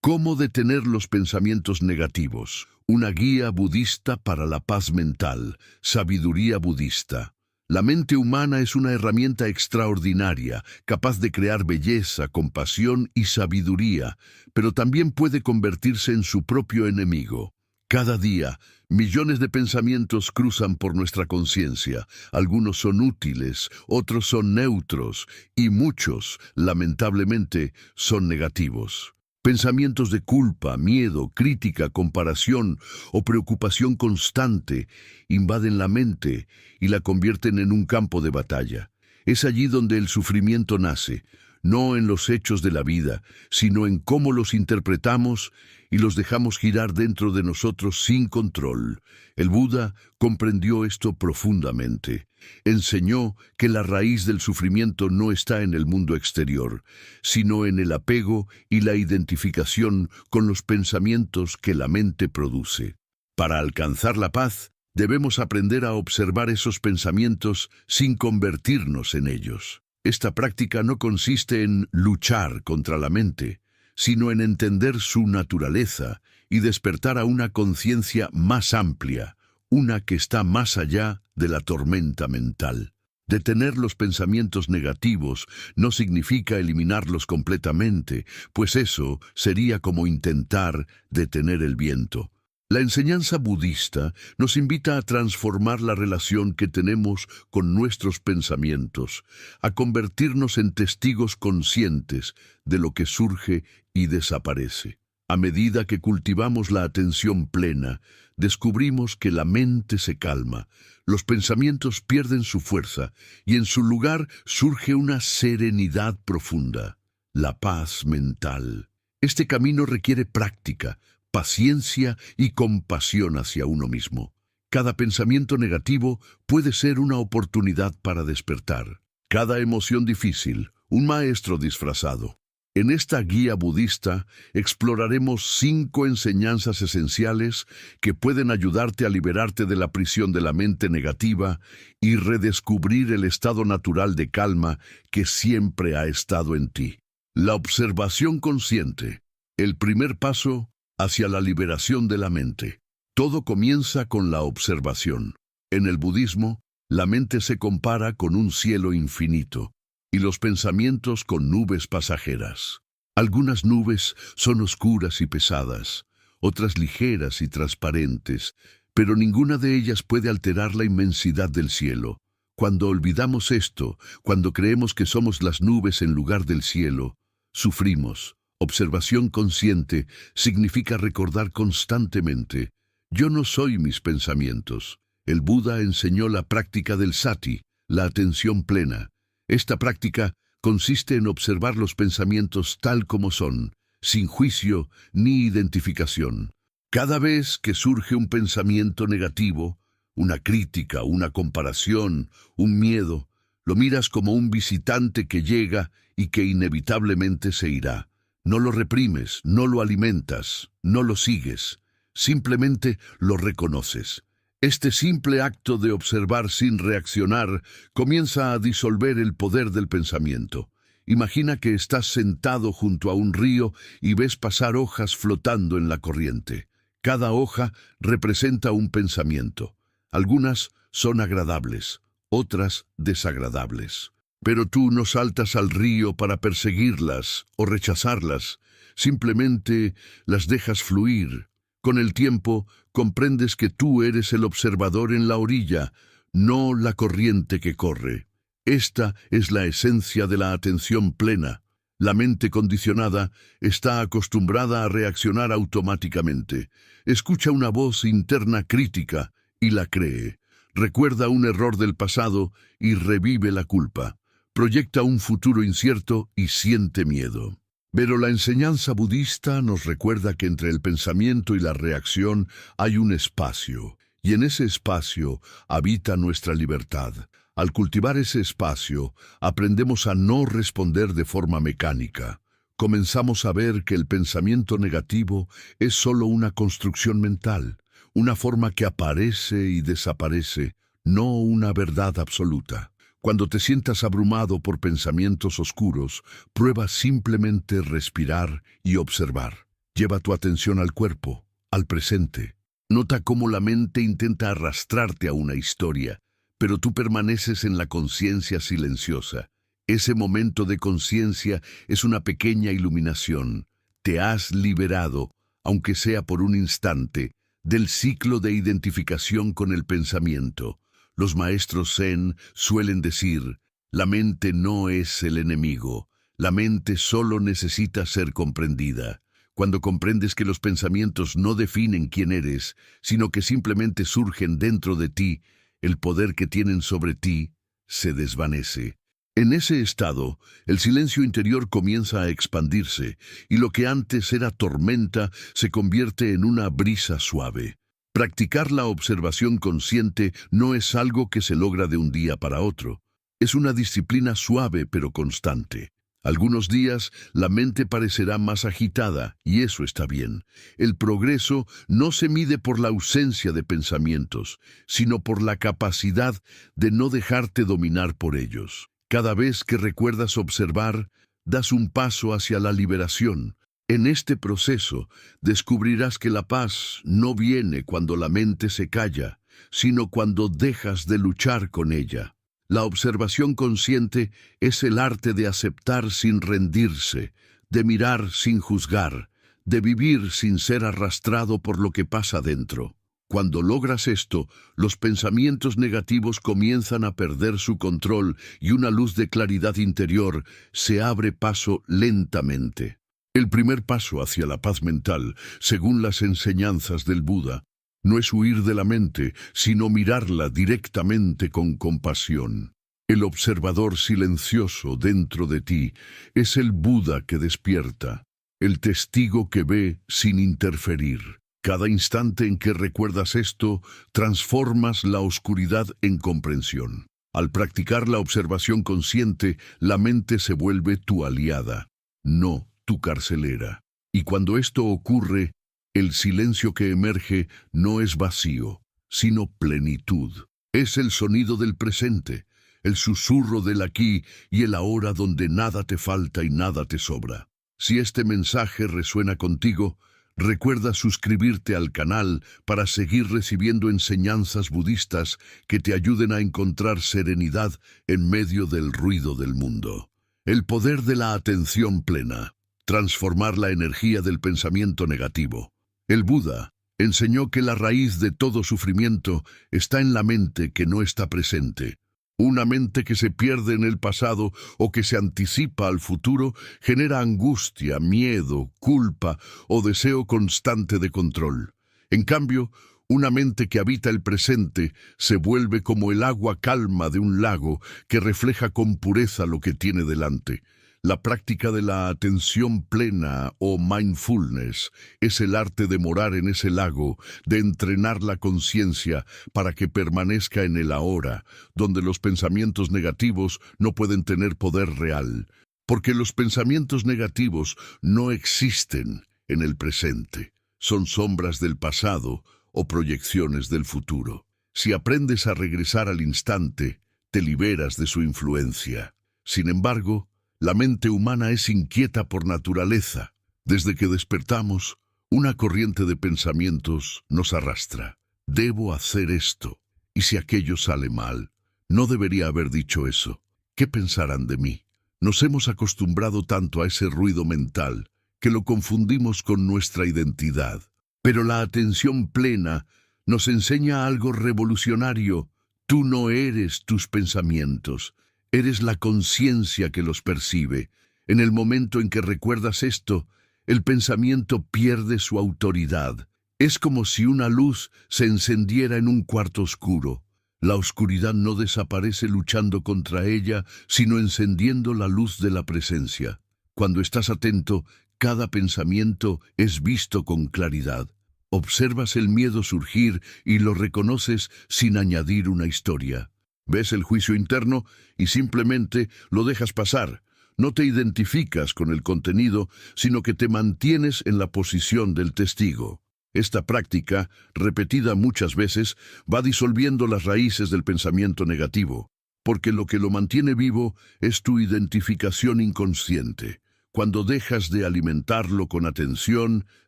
¿Cómo detener los pensamientos negativos? Una guía budista para la paz mental, sabiduría budista. La mente humana es una herramienta extraordinaria, capaz de crear belleza, compasión y sabiduría, pero también puede convertirse en su propio enemigo. Cada día, millones de pensamientos cruzan por nuestra conciencia. Algunos son útiles, otros son neutros, y muchos, lamentablemente, son negativos. Pensamientos de culpa, miedo, crítica, comparación o preocupación constante invaden la mente y la convierten en un campo de batalla. Es allí donde el sufrimiento nace, no en los hechos de la vida, sino en cómo los interpretamos y los dejamos girar dentro de nosotros sin control. El Buda comprendió esto profundamente. Enseñó que la raíz del sufrimiento no está en el mundo exterior, sino en el apego y la identificación con los pensamientos que la mente produce. Para alcanzar la paz, debemos aprender a observar esos pensamientos sin convertirnos en ellos. Esta práctica no consiste en luchar contra la mente, sino en entender su naturaleza y despertar a una conciencia más amplia, una que está más allá de la tormenta mental. Detener los pensamientos negativos no significa eliminarlos completamente, pues eso sería como intentar detener el viento. La enseñanza budista nos invita a transformar la relación que tenemos con nuestros pensamientos, a convertirnos en testigos conscientes de lo que surge y desaparece. A medida que cultivamos la atención plena, descubrimos que la mente se calma, los pensamientos pierden su fuerza y en su lugar surge una serenidad profunda, la paz mental. Este camino requiere práctica, paciencia y compasión hacia uno mismo. Cada pensamiento negativo puede ser una oportunidad para despertar. Cada emoción difícil, un maestro disfrazado. En esta guía budista exploraremos 5 enseñanzas esenciales que pueden ayudarte a liberarte de la prisión de la mente negativa y redescubrir el estado natural de calma que siempre ha estado en ti. La observación consciente, el primer paso hacia la liberación de la mente. Todo comienza con la observación. En el budismo, la mente se compara con un cielo infinito y los pensamientos con nubes pasajeras. Algunas nubes son oscuras y pesadas, otras ligeras y transparentes, pero ninguna de ellas puede alterar la inmensidad del cielo. Cuando olvidamos esto, cuando creemos que somos las nubes en lugar del cielo, sufrimos. Observación consciente significa recordar constantemente: yo no soy mis pensamientos. El Buda enseñó la práctica del sati, la atención plena. Esta práctica consiste en observar los pensamientos tal como son, sin juicio ni identificación. Cada vez que surge un pensamiento negativo, una crítica, una comparación, un miedo, lo miras como un visitante que llega y que inevitablemente se irá. No lo reprimes, no lo alimentas, no lo sigues, simplemente lo reconoces. Este simple acto de observar sin reaccionar comienza a disolver el poder del pensamiento. Imagina que estás sentado junto a un río y ves pasar hojas flotando en la corriente. Cada hoja representa un pensamiento. Algunas son agradables, otras desagradables. Pero tú no saltas al río para perseguirlas o rechazarlas, simplemente las dejas fluir. Con el tiempo, comprendes que tú eres el observador en la orilla, no la corriente que corre. Esta es la esencia de la atención plena. La mente condicionada está acostumbrada a reaccionar automáticamente. Escucha una voz interna crítica y la cree. Recuerda un error del pasado y revive la culpa. Proyecta un futuro incierto y siente miedo. Pero la enseñanza budista nos recuerda que entre el pensamiento y la reacción hay un espacio, y en ese espacio habita nuestra libertad. Al cultivar ese espacio, aprendemos a no responder de forma mecánica. Comenzamos a ver que el pensamiento negativo es solo una construcción mental, una forma que aparece y desaparece, no una verdad absoluta. Cuando te sientas abrumado por pensamientos oscuros, prueba simplemente respirar y observar. Lleva tu atención al cuerpo, al presente. Nota cómo la mente intenta arrastrarte a una historia, pero tú permaneces en la conciencia silenciosa. Ese momento de conciencia es una pequeña iluminación. Te has liberado, aunque sea por un instante, del ciclo de identificación con el pensamiento. Los maestros Zen suelen decir, la mente no es el enemigo, la mente solo necesita ser comprendida. Cuando comprendes que los pensamientos no definen quién eres, sino que simplemente surgen dentro de ti, el poder que tienen sobre ti se desvanece. En ese estado, el silencio interior comienza a expandirse, y lo que antes era tormenta se convierte en una brisa suave. Practicar la observación consciente no es algo que se logra de un día para otro. Es una disciplina suave pero constante. Algunos días la mente parecerá más agitada, y eso está bien. El progreso no se mide por la ausencia de pensamientos, sino por la capacidad de no dejarte dominar por ellos. Cada vez que recuerdas observar, das un paso hacia la liberación. En este proceso, descubrirás que la paz no viene cuando la mente se calla, sino cuando dejas de luchar con ella. La observación consciente es el arte de aceptar sin rendirse, de mirar sin juzgar, de vivir sin ser arrastrado por lo que pasa dentro. Cuando logras esto, los pensamientos negativos comienzan a perder su control y una luz de claridad interior se abre paso lentamente. El primer paso hacia la paz mental, según las enseñanzas del Buda, no es huir de la mente, sino mirarla directamente con compasión. El observador silencioso dentro de ti es el Buda que despierta, el testigo que ve sin interferir. Cada instante en que recuerdas esto, transformas la oscuridad en comprensión. Al practicar la observación consciente, la mente se vuelve tu aliada, no tu carcelera. Y cuando esto ocurre, el silencio que emerge no es vacío, sino plenitud. Es el sonido del presente, el susurro del aquí y el ahora donde nada te falta y nada te sobra. Si este mensaje resuena contigo, recuerda suscribirte al canal para seguir recibiendo enseñanzas budistas que te ayuden a encontrar serenidad en medio del ruido del mundo. El poder de la atención plena. Transformar la energía del pensamiento negativo. El Buda enseñó que la raíz de todo sufrimiento está en la mente que no está presente. Una mente que se pierde en el pasado o que se anticipa al futuro genera angustia, miedo, culpa o deseo constante de control. En cambio, una mente que habita el presente se vuelve como el agua calma de un lago que refleja con pureza lo que tiene delante. La práctica de la atención plena o mindfulness es el arte de morar en ese lago, de entrenar la conciencia para que permanezca en el ahora, donde los pensamientos negativos no pueden tener poder real, porque los pensamientos negativos no existen en el presente, son sombras del pasado o proyecciones del futuro. Si aprendes a regresar al instante, te liberas de su influencia. Sin embargo, la mente humana es inquieta por naturaleza. Desde que despertamos, una corriente de pensamientos nos arrastra. Debo hacer esto. ¿Y si aquello sale mal? No debería haber dicho eso. ¿Qué pensarán de mí? Nos hemos acostumbrado tanto a ese ruido mental que lo confundimos con nuestra identidad. Pero la atención plena nos enseña algo revolucionario. Tú no eres tus pensamientos. Eres la conciencia que los percibe. En el momento en que recuerdas esto, el pensamiento pierde su autoridad. Es como si una luz se encendiera en un cuarto oscuro. La oscuridad no desaparece luchando contra ella, sino encendiendo la luz de la presencia. Cuando estás atento, cada pensamiento es visto con claridad. Observas el miedo surgir y lo reconoces sin añadir una historia. Ves el juicio interno y simplemente lo dejas pasar. No te identificas con el contenido, sino que te mantienes en la posición del testigo. Esta práctica, repetida muchas veces, va disolviendo las raíces del pensamiento negativo, porque lo que lo mantiene vivo es tu identificación inconsciente. Cuando dejas de alimentarlo con atención,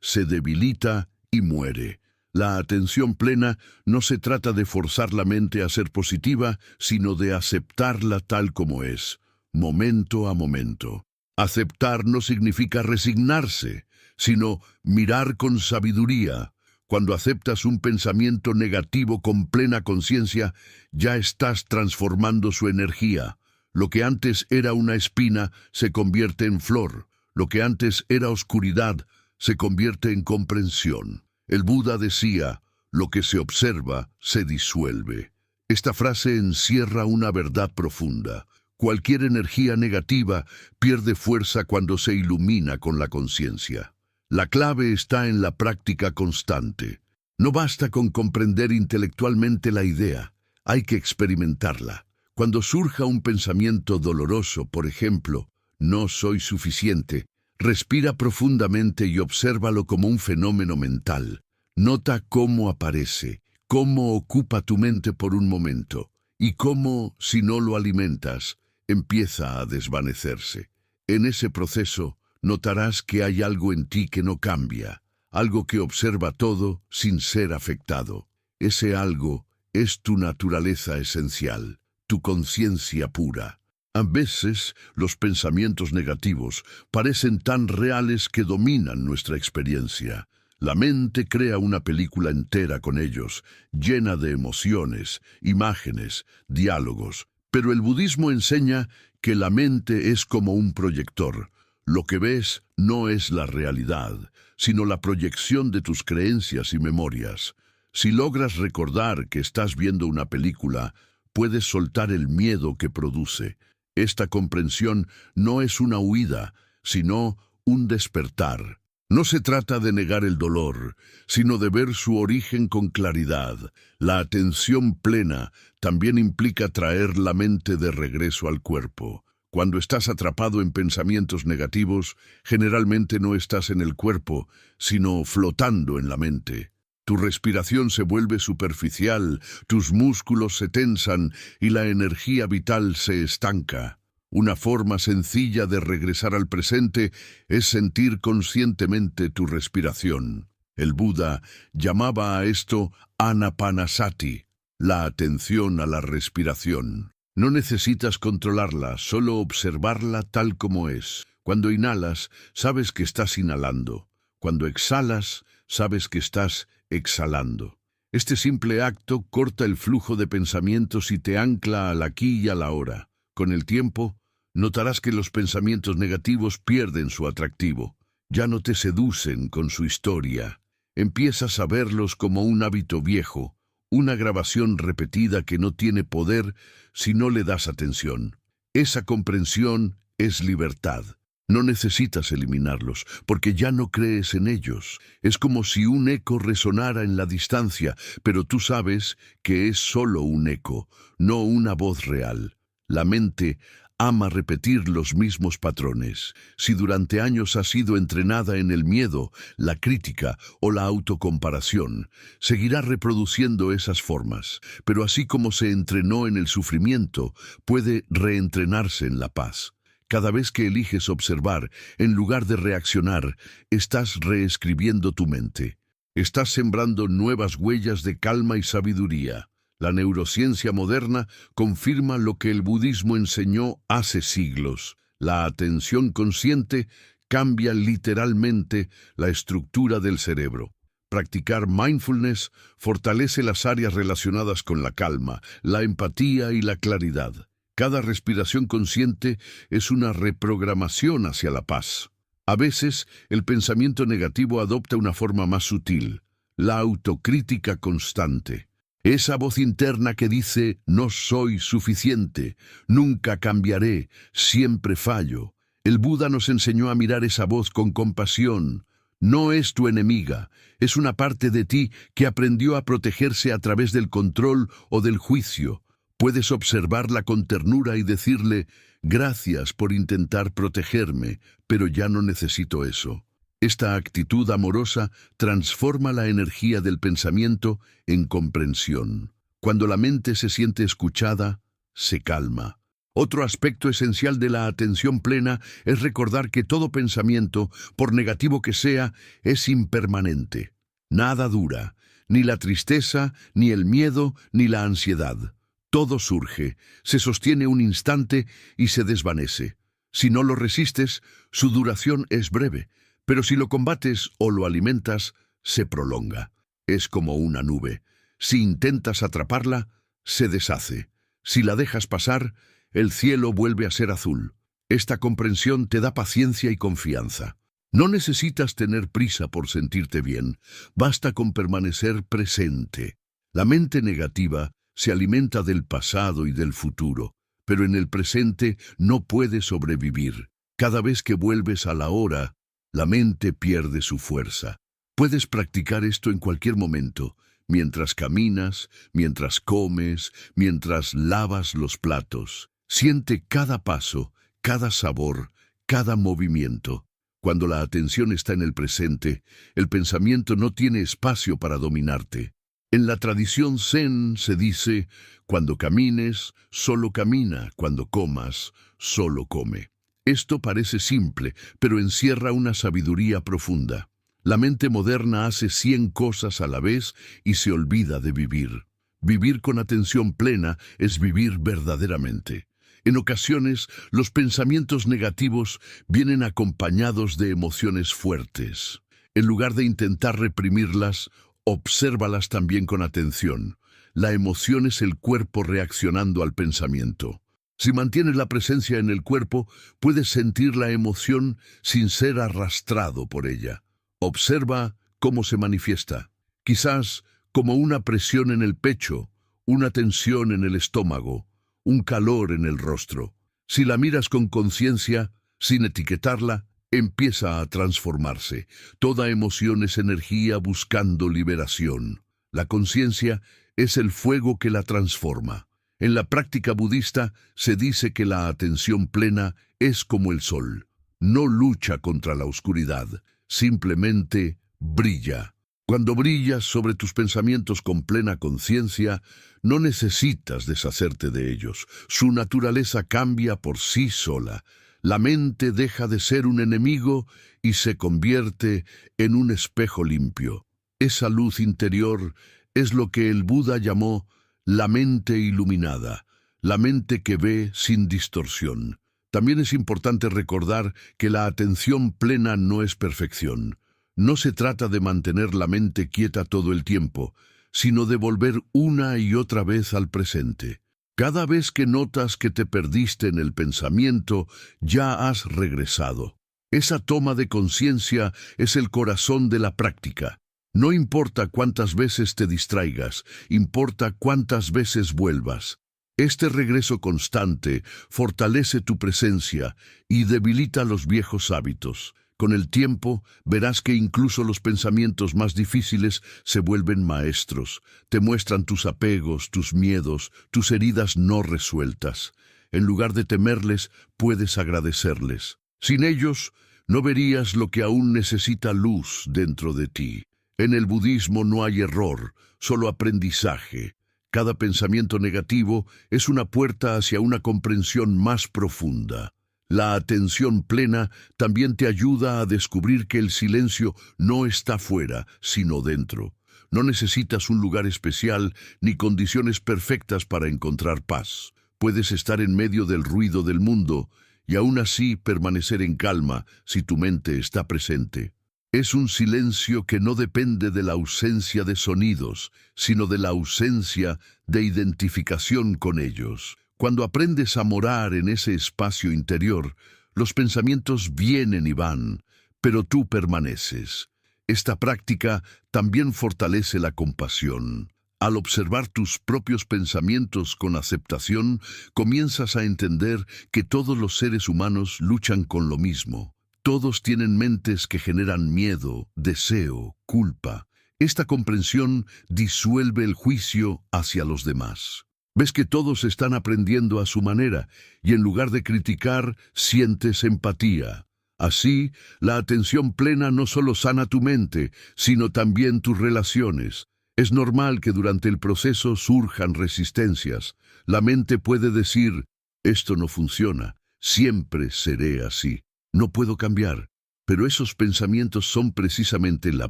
se debilita y muere. La atención plena no se trata de forzar la mente a ser positiva, sino de aceptarla tal como es, momento a momento. Aceptar no significa resignarse, sino mirar con sabiduría. Cuando aceptas un pensamiento negativo con plena conciencia, ya estás transformando su energía. Lo que antes era una espina se convierte en flor. Lo que antes era oscuridad se convierte en comprensión. El Buda decía, lo que se observa se disuelve. Esta frase encierra una verdad profunda. Cualquier energía negativa pierde fuerza cuando se ilumina con la conciencia. La clave está en la práctica constante. No basta con comprender intelectualmente la idea, hay que experimentarla. Cuando surja un pensamiento doloroso, por ejemplo, no soy suficiente, respira profundamente y obsérvalo como un fenómeno mental. Nota cómo aparece, cómo ocupa tu mente por un momento, y cómo, si no lo alimentas, empieza a desvanecerse. En ese proceso, notarás que hay algo en ti que no cambia, algo que observa todo sin ser afectado. Ese algo es tu naturaleza esencial, tu conciencia pura. A veces, los pensamientos negativos parecen tan reales que dominan nuestra experiencia. La mente crea una película entera con ellos, llena de emociones, imágenes, diálogos. Pero el budismo enseña que la mente es como un proyector. Lo que ves no es la realidad, sino la proyección de tus creencias y memorias. Si logras recordar que estás viendo una película, puedes soltar el miedo que produce. Esta comprensión no es una huida, sino un despertar. No se trata de negar el dolor, sino de ver su origen con claridad. La atención plena también implica traer la mente de regreso al cuerpo. Cuando estás atrapado en pensamientos negativos, generalmente no estás en el cuerpo, sino flotando en la mente. Tu respiración se vuelve superficial, tus músculos se tensan y la energía vital se estanca. Una forma sencilla de regresar al presente es sentir conscientemente tu respiración. El Buda llamaba a esto anapanasati, la atención a la respiración. No necesitas controlarla, solo observarla tal como es. Cuando inhalas, sabes que estás inhalando. Cuando exhalas, sabes que estás exhalando. Este simple acto corta el flujo de pensamientos y te ancla al aquí y a la hora. Con el tiempo, notarás que los pensamientos negativos pierden su atractivo. Ya no te seducen con su historia. Empiezas a verlos como un hábito viejo, una grabación repetida que no tiene poder si no le das atención. Esa comprensión es libertad. No necesitas eliminarlos, porque ya no crees en ellos. Es como si un eco resonara en la distancia, pero tú sabes que es solo un eco, no una voz real. La mente ama repetir los mismos patrones. Si durante años has sido entrenada en el miedo, la crítica o la autocomparación, seguirá reproduciendo esas formas. Pero así como se entrenó en el sufrimiento, puede reentrenarse en la paz. Cada vez que eliges observar, en lugar de reaccionar, estás reescribiendo tu mente. Estás sembrando nuevas huellas de calma y sabiduría. La neurociencia moderna confirma lo que el budismo enseñó hace siglos. La atención consciente cambia literalmente la estructura del cerebro. Practicar mindfulness fortalece las áreas relacionadas con la calma, la empatía y la claridad. Cada respiración consciente es una reprogramación hacia la paz. A veces, el pensamiento negativo adopta una forma más sutil, la autocrítica constante. Esa voz interna que dice, no soy suficiente, nunca cambiaré, siempre fallo. El Buda nos enseñó a mirar esa voz con compasión. No es tu enemiga, es una parte de ti que aprendió a protegerse a través del control o del juicio. Puedes observarla con ternura y decirle, gracias por intentar protegerme, pero ya no necesito eso. Esta actitud amorosa transforma la energía del pensamiento en comprensión. Cuando la mente se siente escuchada, se calma. Otro aspecto esencial de la atención plena es recordar que todo pensamiento, por negativo que sea, es impermanente. Nada dura, ni la tristeza, ni el miedo, ni la ansiedad. Todo surge, se sostiene un instante y se desvanece. Si no lo resistes, su duración es breve, pero si lo combates o lo alimentas, se prolonga. Es como una nube. Si intentas atraparla, se deshace. Si la dejas pasar, el cielo vuelve a ser azul. Esta comprensión te da paciencia y confianza. No necesitas tener prisa por sentirte bien, basta con permanecer presente. La mente negativa se alimenta del pasado y del futuro, pero en el presente no puede sobrevivir. Cada vez que vuelves a la hora, la mente pierde su fuerza. Puedes practicar esto en cualquier momento, mientras caminas, mientras comes, mientras lavas los platos. Siente cada paso, cada sabor, cada movimiento. Cuando la atención está en el presente, el pensamiento no tiene espacio para dominarte. En la tradición Zen se dice, cuando camines, solo camina, cuando comas, solo come. Esto parece simple, pero encierra una sabiduría profunda. La mente moderna hace 100 cosas a la vez y se olvida de vivir. Vivir con atención plena es vivir verdaderamente. En ocasiones, los pensamientos negativos vienen acompañados de emociones fuertes. En lugar de intentar reprimirlas, obsérvalas también con atención. La emoción es el cuerpo reaccionando al pensamiento. Si mantienes la presencia en el cuerpo, puedes sentir la emoción sin ser arrastrado por ella. Observa cómo se manifiesta. Quizás como una presión en el pecho, una tensión en el estómago, un calor en el rostro. Si la miras con conciencia, sin etiquetarla, empieza a transformarse. Toda emoción es energía buscando liberación. La conciencia es el fuego que la transforma. En la práctica budista se dice que la atención plena es como el sol. No lucha contra la oscuridad, simplemente brilla. Cuando brillas sobre tus pensamientos con plena conciencia, no necesitas deshacerte de ellos. Su naturaleza cambia por sí sola. La mente deja de ser un enemigo y se convierte en un espejo limpio. Esa luz interior es lo que el Buda llamó la mente iluminada, la mente que ve sin distorsión. También es importante recordar que la atención plena no es perfección. No se trata de mantener la mente quieta todo el tiempo, sino de volver una y otra vez al presente. Cada vez que notas que te perdiste en el pensamiento, ya has regresado. Esa toma de conciencia es el corazón de la práctica. No importa cuántas veces te distraigas, importa cuántas veces vuelvas. Este regreso constante fortalece tu presencia y debilita los viejos hábitos. Con el tiempo, verás que incluso los pensamientos más difíciles se vuelven maestros. Te muestran tus apegos, tus miedos, tus heridas no resueltas. En lugar de temerles, puedes agradecerles. Sin ellos, no verías lo que aún necesita luz dentro de ti. En el budismo no hay error, solo aprendizaje. Cada pensamiento negativo es una puerta hacia una comprensión más profunda. La atención plena también te ayuda a descubrir que el silencio no está fuera, sino dentro. No necesitas un lugar especial ni condiciones perfectas para encontrar paz. Puedes estar en medio del ruido del mundo y aún así permanecer en calma si tu mente está presente. Es un silencio que no depende de la ausencia de sonidos, sino de la ausencia de identificación con ellos. Cuando aprendes a morar en ese espacio interior, los pensamientos vienen y van, pero tú permaneces. Esta práctica también fortalece la compasión. Al observar tus propios pensamientos con aceptación, comienzas a entender que todos los seres humanos luchan con lo mismo. Todos tienen mentes que generan miedo, deseo, culpa. Esta comprensión disuelve el juicio hacia los demás. Ves que todos están aprendiendo a su manera y en lugar de criticar, sientes empatía. Así, la atención plena no solo sana tu mente, sino también tus relaciones. Es normal que durante el proceso surjan resistencias. La mente puede decir, Esto no funciona. Siempre seré así. No puedo cambiar. Pero esos pensamientos son precisamente la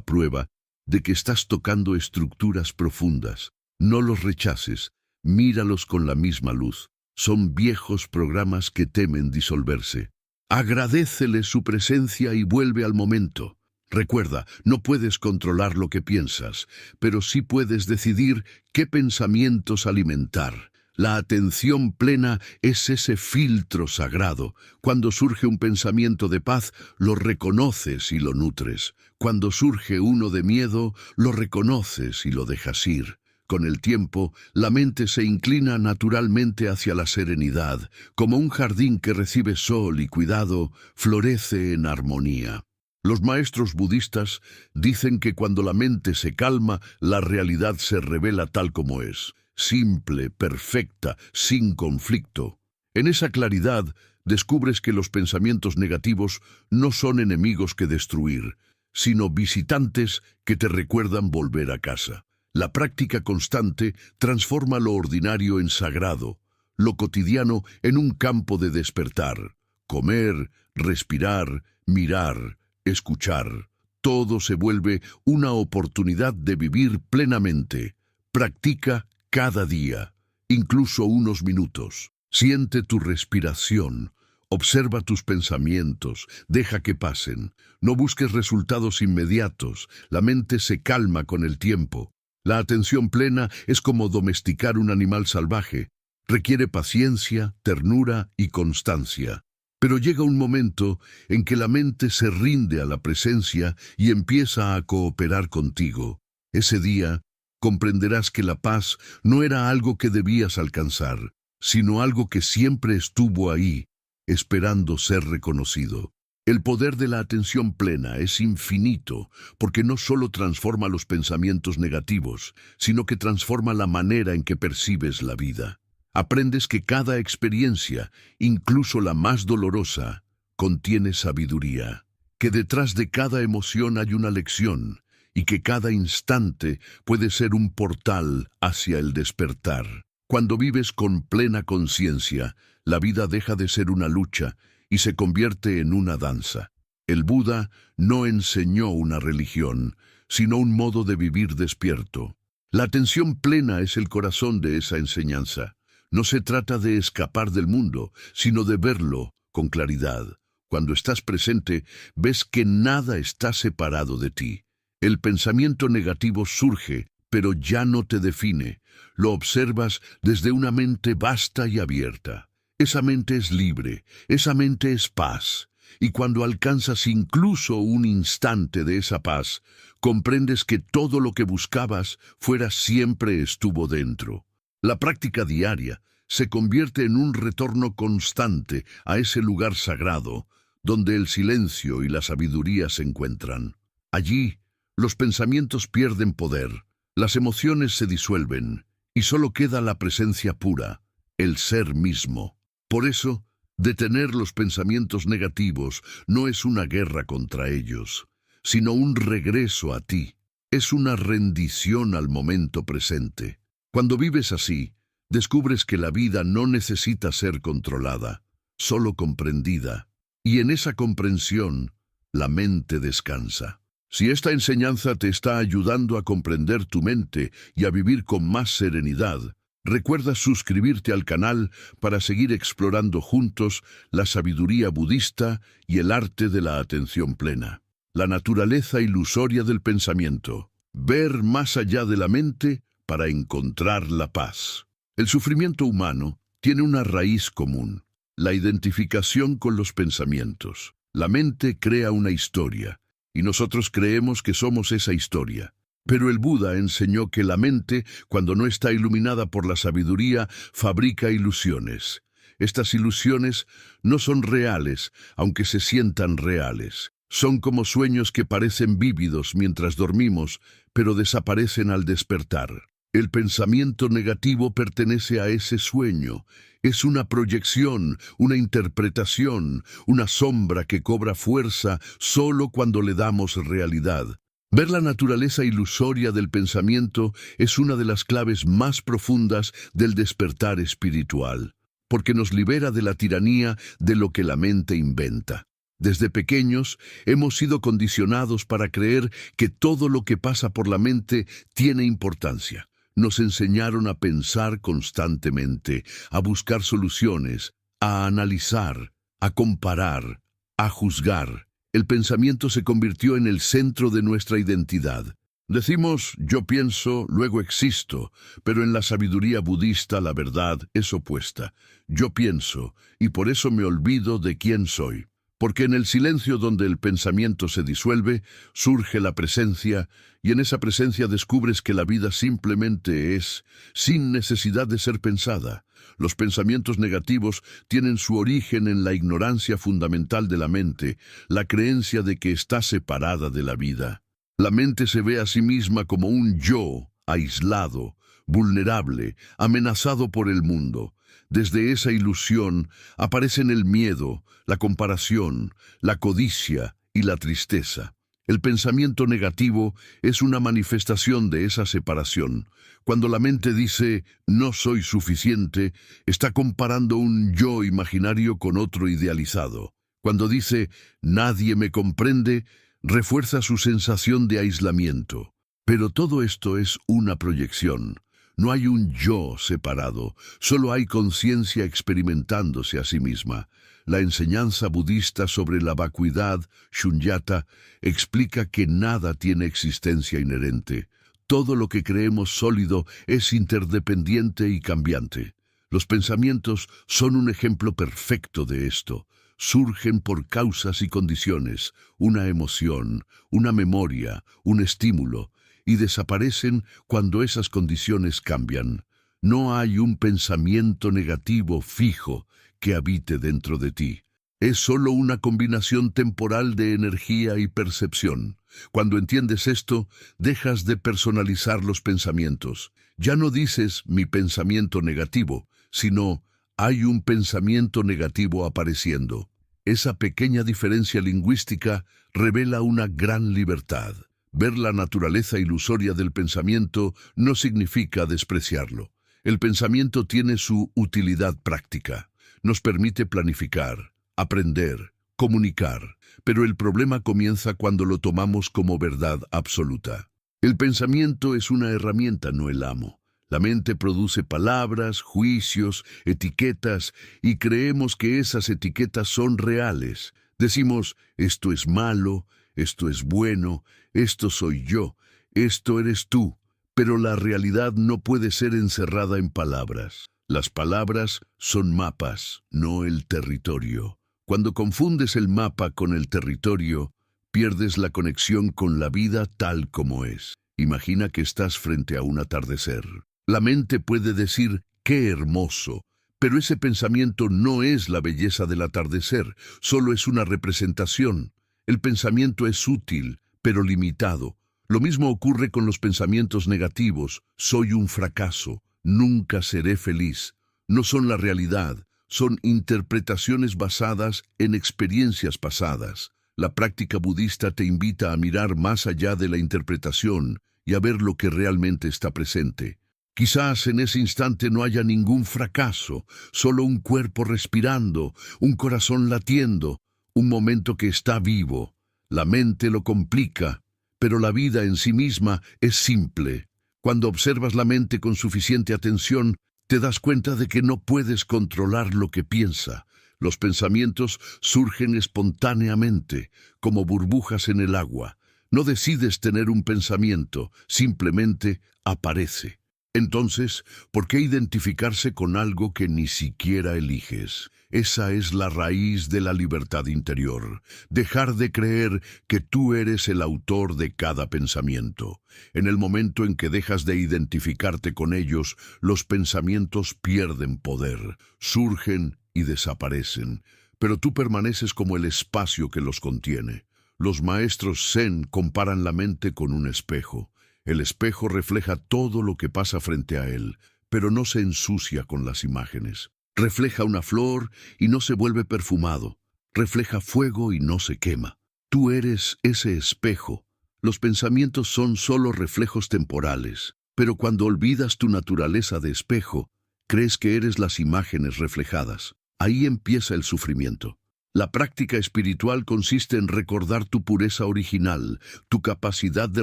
prueba de que estás tocando estructuras profundas. No los rechaces. Míralos con la misma luz. Son viejos programas que temen disolverse. Agradécele su presencia y vuelve al momento. Recuerda, no puedes controlar lo que piensas, pero sí puedes decidir qué pensamientos alimentar. La atención plena es ese filtro sagrado. Cuando surge un pensamiento de paz, lo reconoces y lo nutres. Cuando surge uno de miedo, lo reconoces y lo dejas ir. Con el tiempo, la mente se inclina naturalmente hacia la serenidad. Como un jardín que recibe sol y cuidado, florece en armonía. Los maestros budistas dicen que cuando la mente se calma, la realidad se revela tal como es. Simple, perfecta, sin conflicto. En esa claridad, descubres que los pensamientos negativos no son enemigos que destruir, sino visitantes que te recuerdan volver a casa. La práctica constante transforma lo ordinario en sagrado, lo cotidiano en un campo de despertar. Comer, respirar, mirar, escuchar. Todo se vuelve una oportunidad de vivir plenamente. Practica cada día, incluso unos minutos. Siente tu respiración, observa tus pensamientos, deja que pasen. No busques resultados inmediatos, la mente se calma con el tiempo. La atención plena es como domesticar un animal salvaje. Requiere paciencia, ternura y constancia. Pero llega un momento en que la mente se rinde a la presencia y empieza a cooperar contigo. Ese día, comprenderás que la paz no era algo que debías alcanzar, sino algo que siempre estuvo ahí, esperando ser reconocido. El poder de la atención plena es infinito, porque no solo transforma los pensamientos negativos, sino que transforma la manera en que percibes la vida. Aprendes que cada experiencia, incluso la más dolorosa, contiene sabiduría, que detrás de cada emoción hay una lección, y que cada instante puede ser un portal hacia el despertar. Cuando vives con plena conciencia, la vida deja de ser una lucha y se convierte en una danza. El Buda no enseñó una religión, sino un modo de vivir despierto. La atención plena es el corazón de esa enseñanza. No se trata de escapar del mundo, sino de verlo con claridad. Cuando estás presente, ves que nada está separado de ti. El pensamiento negativo surge, pero ya no te define. Lo observas desde una mente vasta y abierta. Esa mente es libre, esa mente es paz. Y cuando alcanzas incluso un instante de esa paz, comprendes que todo lo que buscabas fuera siempre estuvo dentro. La práctica diaria se convierte en un retorno constante a ese lugar sagrado, donde el silencio y la sabiduría se encuentran. Allí, los pensamientos pierden poder, las emociones se disuelven, y solo queda la presencia pura, el ser mismo. Por eso, detener los pensamientos negativos no es una guerra contra ellos, sino un regreso a ti. Es una rendición al momento presente. Cuando vives así, descubres que la vida no necesita ser controlada, solo comprendida. Y en esa comprensión, la mente descansa. Si esta enseñanza te está ayudando a comprender tu mente y a vivir con más serenidad, recuerda suscribirte al canal para seguir explorando juntos la sabiduría budista y el arte de la atención plena. La naturaleza ilusoria del pensamiento. Ver más allá de la mente para encontrar la paz. El sufrimiento humano tiene una raíz común, la identificación con los pensamientos. La mente crea una historia, y nosotros creemos que somos esa historia. Pero el Buda enseñó que la mente, cuando no está iluminada por la sabiduría, fabrica ilusiones. Estas ilusiones no son reales, aunque se sientan reales. Son como sueños que parecen vívidos mientras dormimos, pero desaparecen al despertar. El pensamiento negativo pertenece a ese sueño. Es una proyección, una interpretación, una sombra que cobra fuerza solo cuando le damos realidad. Ver la naturaleza ilusoria del pensamiento es una de las claves más profundas del despertar espiritual. porque nos libera de la tiranía de lo que la mente inventa. Desde pequeños hemos sido condicionados para creer que todo lo que pasa por la mente tiene importancia. Nos enseñaron a pensar constantemente, a buscar soluciones, a analizar, a comparar, a juzgar. El pensamiento se convirtió en el centro de nuestra identidad. Decimos, yo pienso, luego existo, pero en la sabiduría budista la verdad es opuesta. Yo pienso, y por eso me olvido de quién soy. Porque en el silencio donde el pensamiento se disuelve, surge la presencia, y en esa presencia descubres que la vida simplemente es, sin necesidad de ser pensada. Los pensamientos negativos tienen su origen en la ignorancia fundamental de la mente, la creencia de que está separada de la vida. La mente se ve a sí misma como un yo, aislado, vulnerable, amenazado por el mundo. Desde esa ilusión aparecen el miedo, la comparación, la codicia y la tristeza. El pensamiento negativo es una manifestación de esa separación. Cuando la mente dice, no soy suficiente, está comparando un yo imaginario con otro idealizado. Cuando dice, nadie me comprende, refuerza su sensación de aislamiento. Pero todo esto es una proyección. No hay un yo separado, solo hay conciencia experimentándose a sí misma. La enseñanza budista sobre la vacuidad, shunyata, explica que nada tiene existencia inherente. Todo lo que creemos sólido es interdependiente y cambiante. Los pensamientos son un ejemplo perfecto de esto. Surgen por causas y condiciones, una emoción, una memoria, un estímulo, y desaparecen cuando esas condiciones cambian. No hay un pensamiento negativo fijo que habite dentro de ti. Es solo una combinación temporal de energía y percepción. Cuando entiendes esto, dejas de personalizar los pensamientos. Ya no dices mi pensamiento negativo, sino hay un pensamiento negativo apareciendo. Esa pequeña diferencia lingüística revela una gran libertad. Ver la naturaleza ilusoria del pensamiento no significa despreciarlo. El pensamiento tiene su utilidad práctica. Nos permite planificar, aprender, comunicar, pero el problema comienza cuando lo tomamos como verdad absoluta. El pensamiento es una herramienta, no el amo. La mente produce palabras, juicios, etiquetas, y creemos que esas etiquetas son reales. Decimos, esto es malo, esto es bueno, esto soy yo, esto eres tú, pero la realidad no puede ser encerrada en palabras. Las palabras son mapas, no el territorio. Cuando confundes el mapa con el territorio, pierdes la conexión con la vida tal como es. Imagina que estás frente a un atardecer. La mente puede decir, ¡qué hermoso! Pero ese pensamiento no es la belleza del atardecer, solo es una representación. El pensamiento es útil, pero limitado. Lo mismo ocurre con los pensamientos negativos. Soy un fracaso, nunca seré feliz. No son la realidad, son interpretaciones basadas en experiencias pasadas. La práctica budista te invita a mirar más allá de la interpretación y a ver lo que realmente está presente. Quizás en ese instante no haya ningún fracaso, solo un cuerpo respirando, un corazón latiendo, un momento que está vivo. La mente lo complica, pero la vida en sí misma es simple. Cuando observas la mente con suficiente atención, te das cuenta de que no puedes controlar lo que piensa. Los pensamientos surgen espontáneamente, como burbujas en el agua. No decides tener un pensamiento, simplemente aparece. Entonces, ¿por qué identificarse con algo que ni siquiera eliges? Esa es la raíz de la libertad interior. Dejar de creer que tú eres el autor de cada pensamiento. En el momento en que dejas de identificarte con ellos, los pensamientos pierden poder, surgen y desaparecen, pero tú permaneces como el espacio que los contiene. Los maestros Zen comparan la mente con un espejo. El espejo refleja todo lo que pasa frente a él, pero no se ensucia con las imágenes. Refleja una flor y no se vuelve perfumado. Refleja fuego y no se quema. Tú eres ese espejo. Los pensamientos son solo reflejos temporales, pero cuando olvidas tu naturaleza de espejo, Crees que eres las imágenes reflejadas. Ahí empieza el sufrimiento. La práctica espiritual consiste en recordar tu pureza original, tu capacidad de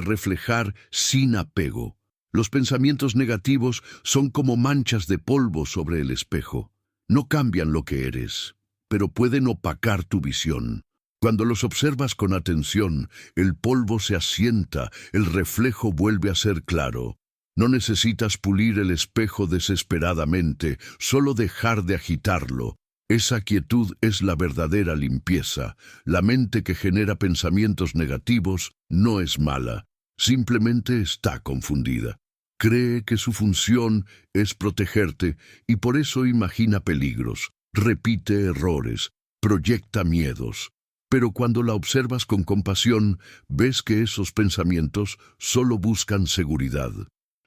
reflejar sin apego. Los pensamientos negativos son como manchas de polvo sobre el espejo. No cambian lo que eres, pero pueden opacar tu visión. Cuando los observas con atención, el polvo se asienta, el reflejo vuelve a ser claro. No necesitas pulir el espejo desesperadamente, solo dejar de agitarlo. Esa quietud es la verdadera limpieza. La mente que genera pensamientos negativos no es mala, simplemente está confundida. Cree que su función es protegerte y por eso imagina peligros, repite errores, proyecta miedos. Pero cuando la observas con compasión, ves que esos pensamientos solo buscan seguridad.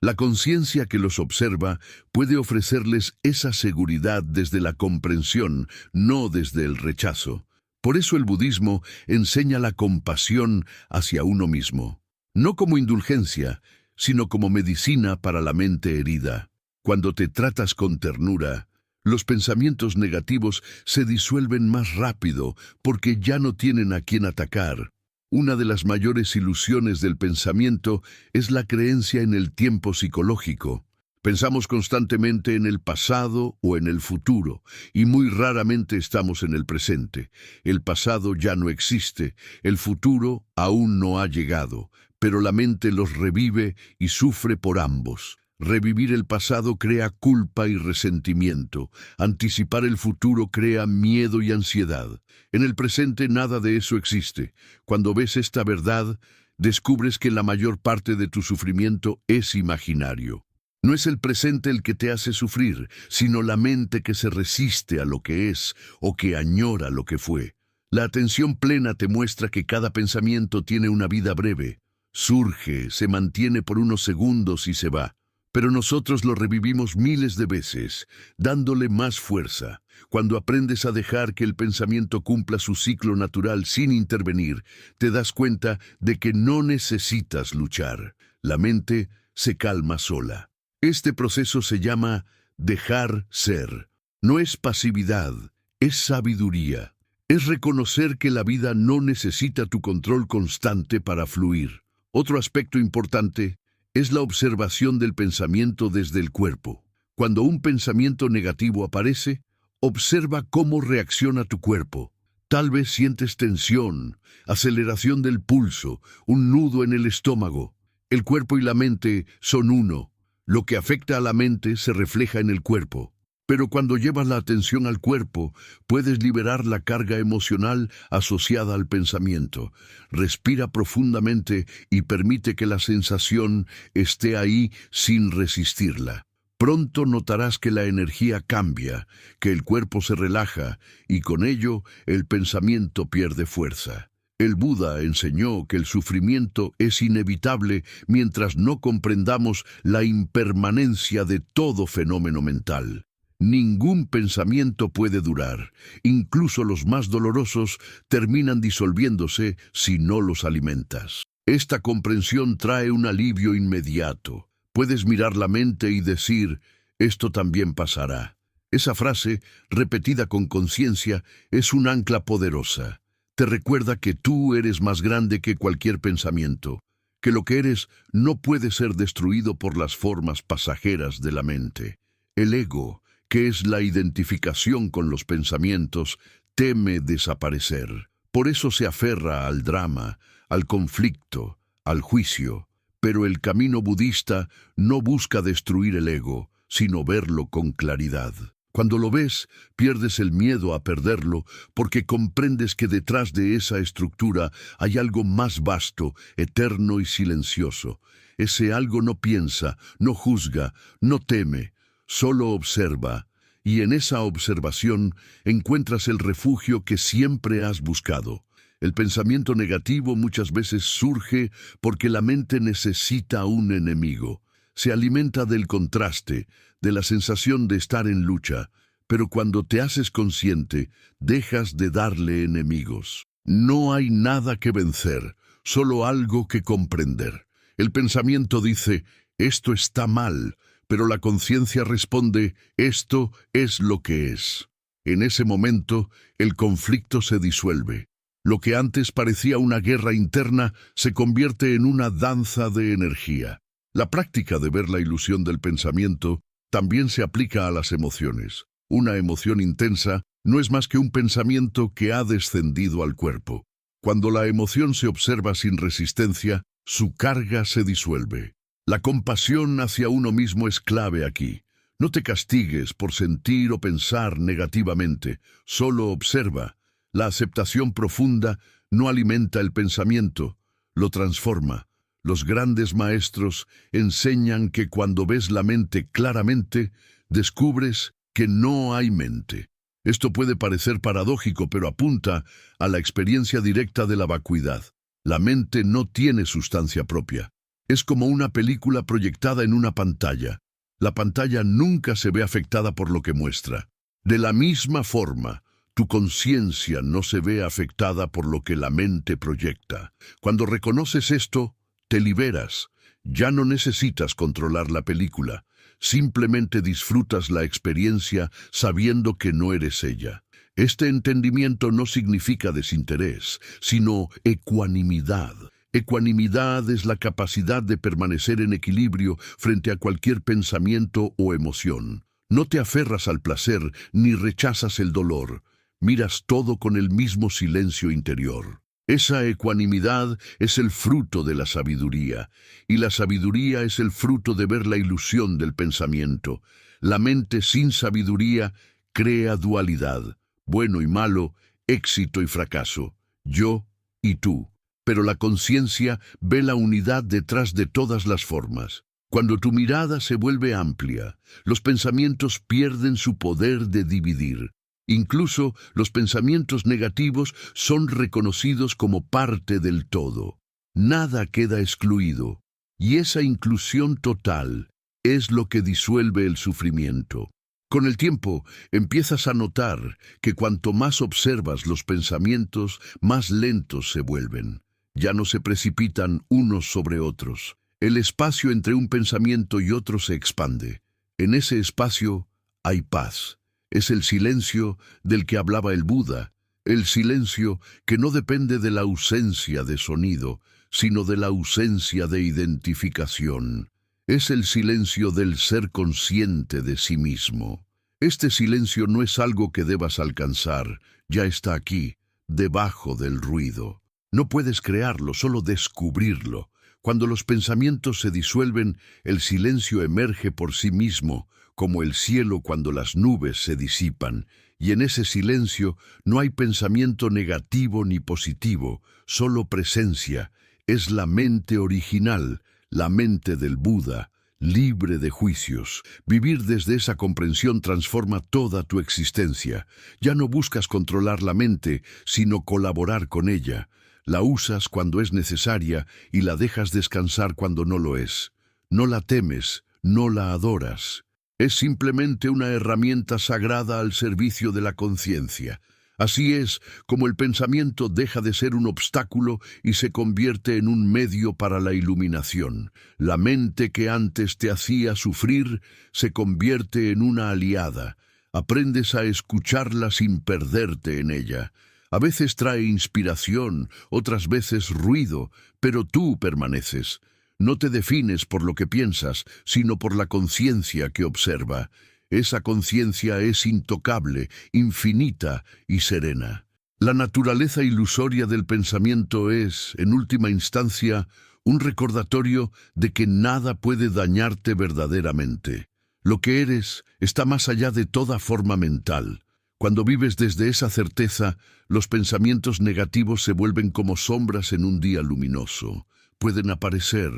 La conciencia que los observa puede ofrecerles esa seguridad desde la comprensión, no desde el rechazo. Por eso el budismo enseña la compasión hacia uno mismo, no como indulgencia, sino como medicina para la mente herida. Cuando te tratas con ternura, los pensamientos negativos se disuelven más rápido porque ya no tienen a quién atacar. Una de las mayores ilusiones del pensamiento es la creencia en el tiempo psicológico. Pensamos constantemente en el pasado o en el futuro, y muy raramente estamos en el presente. El pasado ya no existe, el futuro aún no ha llegado, pero la mente los revive y sufre por ambos. Revivir el pasado crea culpa y resentimiento. Anticipar el futuro crea miedo y ansiedad. En el presente nada de eso existe. Cuando ves esta verdad, descubres que la mayor parte de tu sufrimiento es imaginario. No es el presente el que te hace sufrir, sino la mente que se resiste a lo que es o que añora lo que fue. La atención plena te muestra que cada pensamiento tiene una vida breve. Surge, se mantiene por unos segundos y se va. Pero nosotros lo revivimos miles de veces, dándole más fuerza. Cuando aprendes a dejar que el pensamiento cumpla su ciclo natural sin intervenir, te das cuenta de que no necesitas luchar. La mente se calma sola. Este proceso se llama dejar ser. No es pasividad, es sabiduría. Es reconocer que la vida no necesita tu control constante para fluir. Otro aspecto importante es la observación del pensamiento desde el cuerpo. Cuando un pensamiento negativo aparece, observa cómo reacciona tu cuerpo. Tal vez sientes tensión, aceleración del pulso, un nudo en el estómago. El cuerpo y la mente son uno. Lo que afecta a la mente se refleja en el cuerpo. Pero cuando llevas la atención al cuerpo, puedes liberar la carga emocional asociada al pensamiento. Respira profundamente y permite que la sensación esté ahí sin resistirla. Pronto notarás que la energía cambia, que el cuerpo se relaja y con ello el pensamiento pierde fuerza. El Buda enseñó que el sufrimiento es inevitable mientras no comprendamos la impermanencia de todo fenómeno mental. Ningún pensamiento puede durar. Incluso los más dolorosos terminan disolviéndose si no los alimentas. Esta comprensión trae un alivio inmediato. Puedes mirar la mente y decir, esto también pasará. Esa frase, repetida con conciencia, es un ancla poderosa. Te recuerda que tú eres más grande que cualquier pensamiento, que lo que eres no puede ser destruido por las formas pasajeras de la mente. El ego, que es la identificación con los pensamientos, teme desaparecer. Por eso se aferra al drama, al conflicto, al juicio. Pero el camino budista no busca destruir el ego, sino verlo con claridad. Cuando lo ves, pierdes el miedo a perderlo, porque comprendes que detrás de esa estructura hay algo más vasto, eterno y silencioso. Ese algo no piensa, no juzga, no teme, solo observa, y en esa observación encuentras el refugio que siempre has buscado. El pensamiento negativo muchas veces surge porque la mente necesita un enemigo. Se alimenta del contraste, de la sensación de estar en lucha, pero cuando te haces consciente, dejas de darle enemigos. No hay nada que vencer, solo algo que comprender. El pensamiento dice, esto está mal, pero la conciencia responde, esto es lo que es. En ese momento, el conflicto se disuelve. Lo que antes parecía una guerra interna se convierte en una danza de energía. La práctica de ver la ilusión del pensamiento también se aplica a las emociones. Una emoción intensa no es más que un pensamiento que ha descendido al cuerpo. Cuando la emoción se observa sin resistencia, su carga se disuelve. La compasión hacia uno mismo es clave aquí. No te castigues por sentir o pensar negativamente, solo observa. La aceptación profunda no alimenta el pensamiento, lo transforma. Los grandes maestros enseñan que cuando ves la mente claramente, descubres que no hay mente. Esto puede parecer paradójico, pero apunta a la experiencia directa de la vacuidad. La mente no tiene sustancia propia. Es como una película proyectada en una pantalla. La pantalla nunca se ve afectada por lo que muestra. De la misma forma, tu conciencia no se ve afectada por lo que la mente proyecta. Cuando reconoces esto, te liberas. Ya no necesitas controlar la película. Simplemente disfrutas la experiencia sabiendo que no eres ella. Este entendimiento no significa desinterés, sino ecuanimidad. Ecuanimidad es la capacidad de permanecer en equilibrio frente a cualquier pensamiento o emoción. No te aferras al placer ni rechazas el dolor. Miras todo con el mismo silencio interior. Esa ecuanimidad es el fruto de la sabiduría, y la sabiduría es el fruto de ver la ilusión del pensamiento. La mente sin sabiduría crea dualidad, bueno y malo, éxito y fracaso, yo y tú. Pero la conciencia ve la unidad detrás de todas las formas. Cuando tu mirada se vuelve amplia, los pensamientos pierden su poder de dividir. Incluso los pensamientos negativos son reconocidos como parte del todo. Nada queda excluido, y esa inclusión total es lo que disuelve el sufrimiento. Con el tiempo, empiezas a notar que cuanto más observas los pensamientos, más lentos se vuelven. Ya no se precipitan unos sobre otros. El espacio entre un pensamiento y otro se expande. En ese espacio hay paz. Es el silencio del que hablaba el Buda, el silencio que no depende de la ausencia de sonido, sino de la ausencia de identificación. Es el silencio del ser consciente de sí mismo. Este silencio no es algo que debas alcanzar, ya está aquí, debajo del ruido. No puedes crearlo, solo descubrirlo. Cuando los pensamientos se disuelven, el silencio emerge por sí mismo, como el cielo cuando las nubes se disipan, y en ese silencio no hay pensamiento negativo ni positivo, solo presencia. Es la mente original, la mente del Buda, libre de juicios. Vivir desde esa comprensión transforma toda tu existencia. Ya no buscas controlar la mente, sino colaborar con ella. La usas cuando es necesaria y la dejas descansar cuando no lo es. No la temes, no la adoras. Es simplemente una herramienta sagrada al servicio de la conciencia. Así es como el pensamiento deja de ser un obstáculo y se convierte en un medio para la iluminación. La mente que antes te hacía sufrir se convierte en una aliada. Aprendes a escucharla sin perderte en ella. A veces trae inspiración, otras veces ruido, pero tú permaneces. No te defines por lo que piensas, sino por la conciencia que observa. Esa conciencia es intocable, infinita y serena. La naturaleza ilusoria del pensamiento es, en última instancia, un recordatorio de que nada puede dañarte verdaderamente. Lo que eres está más allá de toda forma mental. Cuando vives desde esa certeza, los pensamientos negativos se vuelven como sombras en un día luminoso. Pueden aparecer,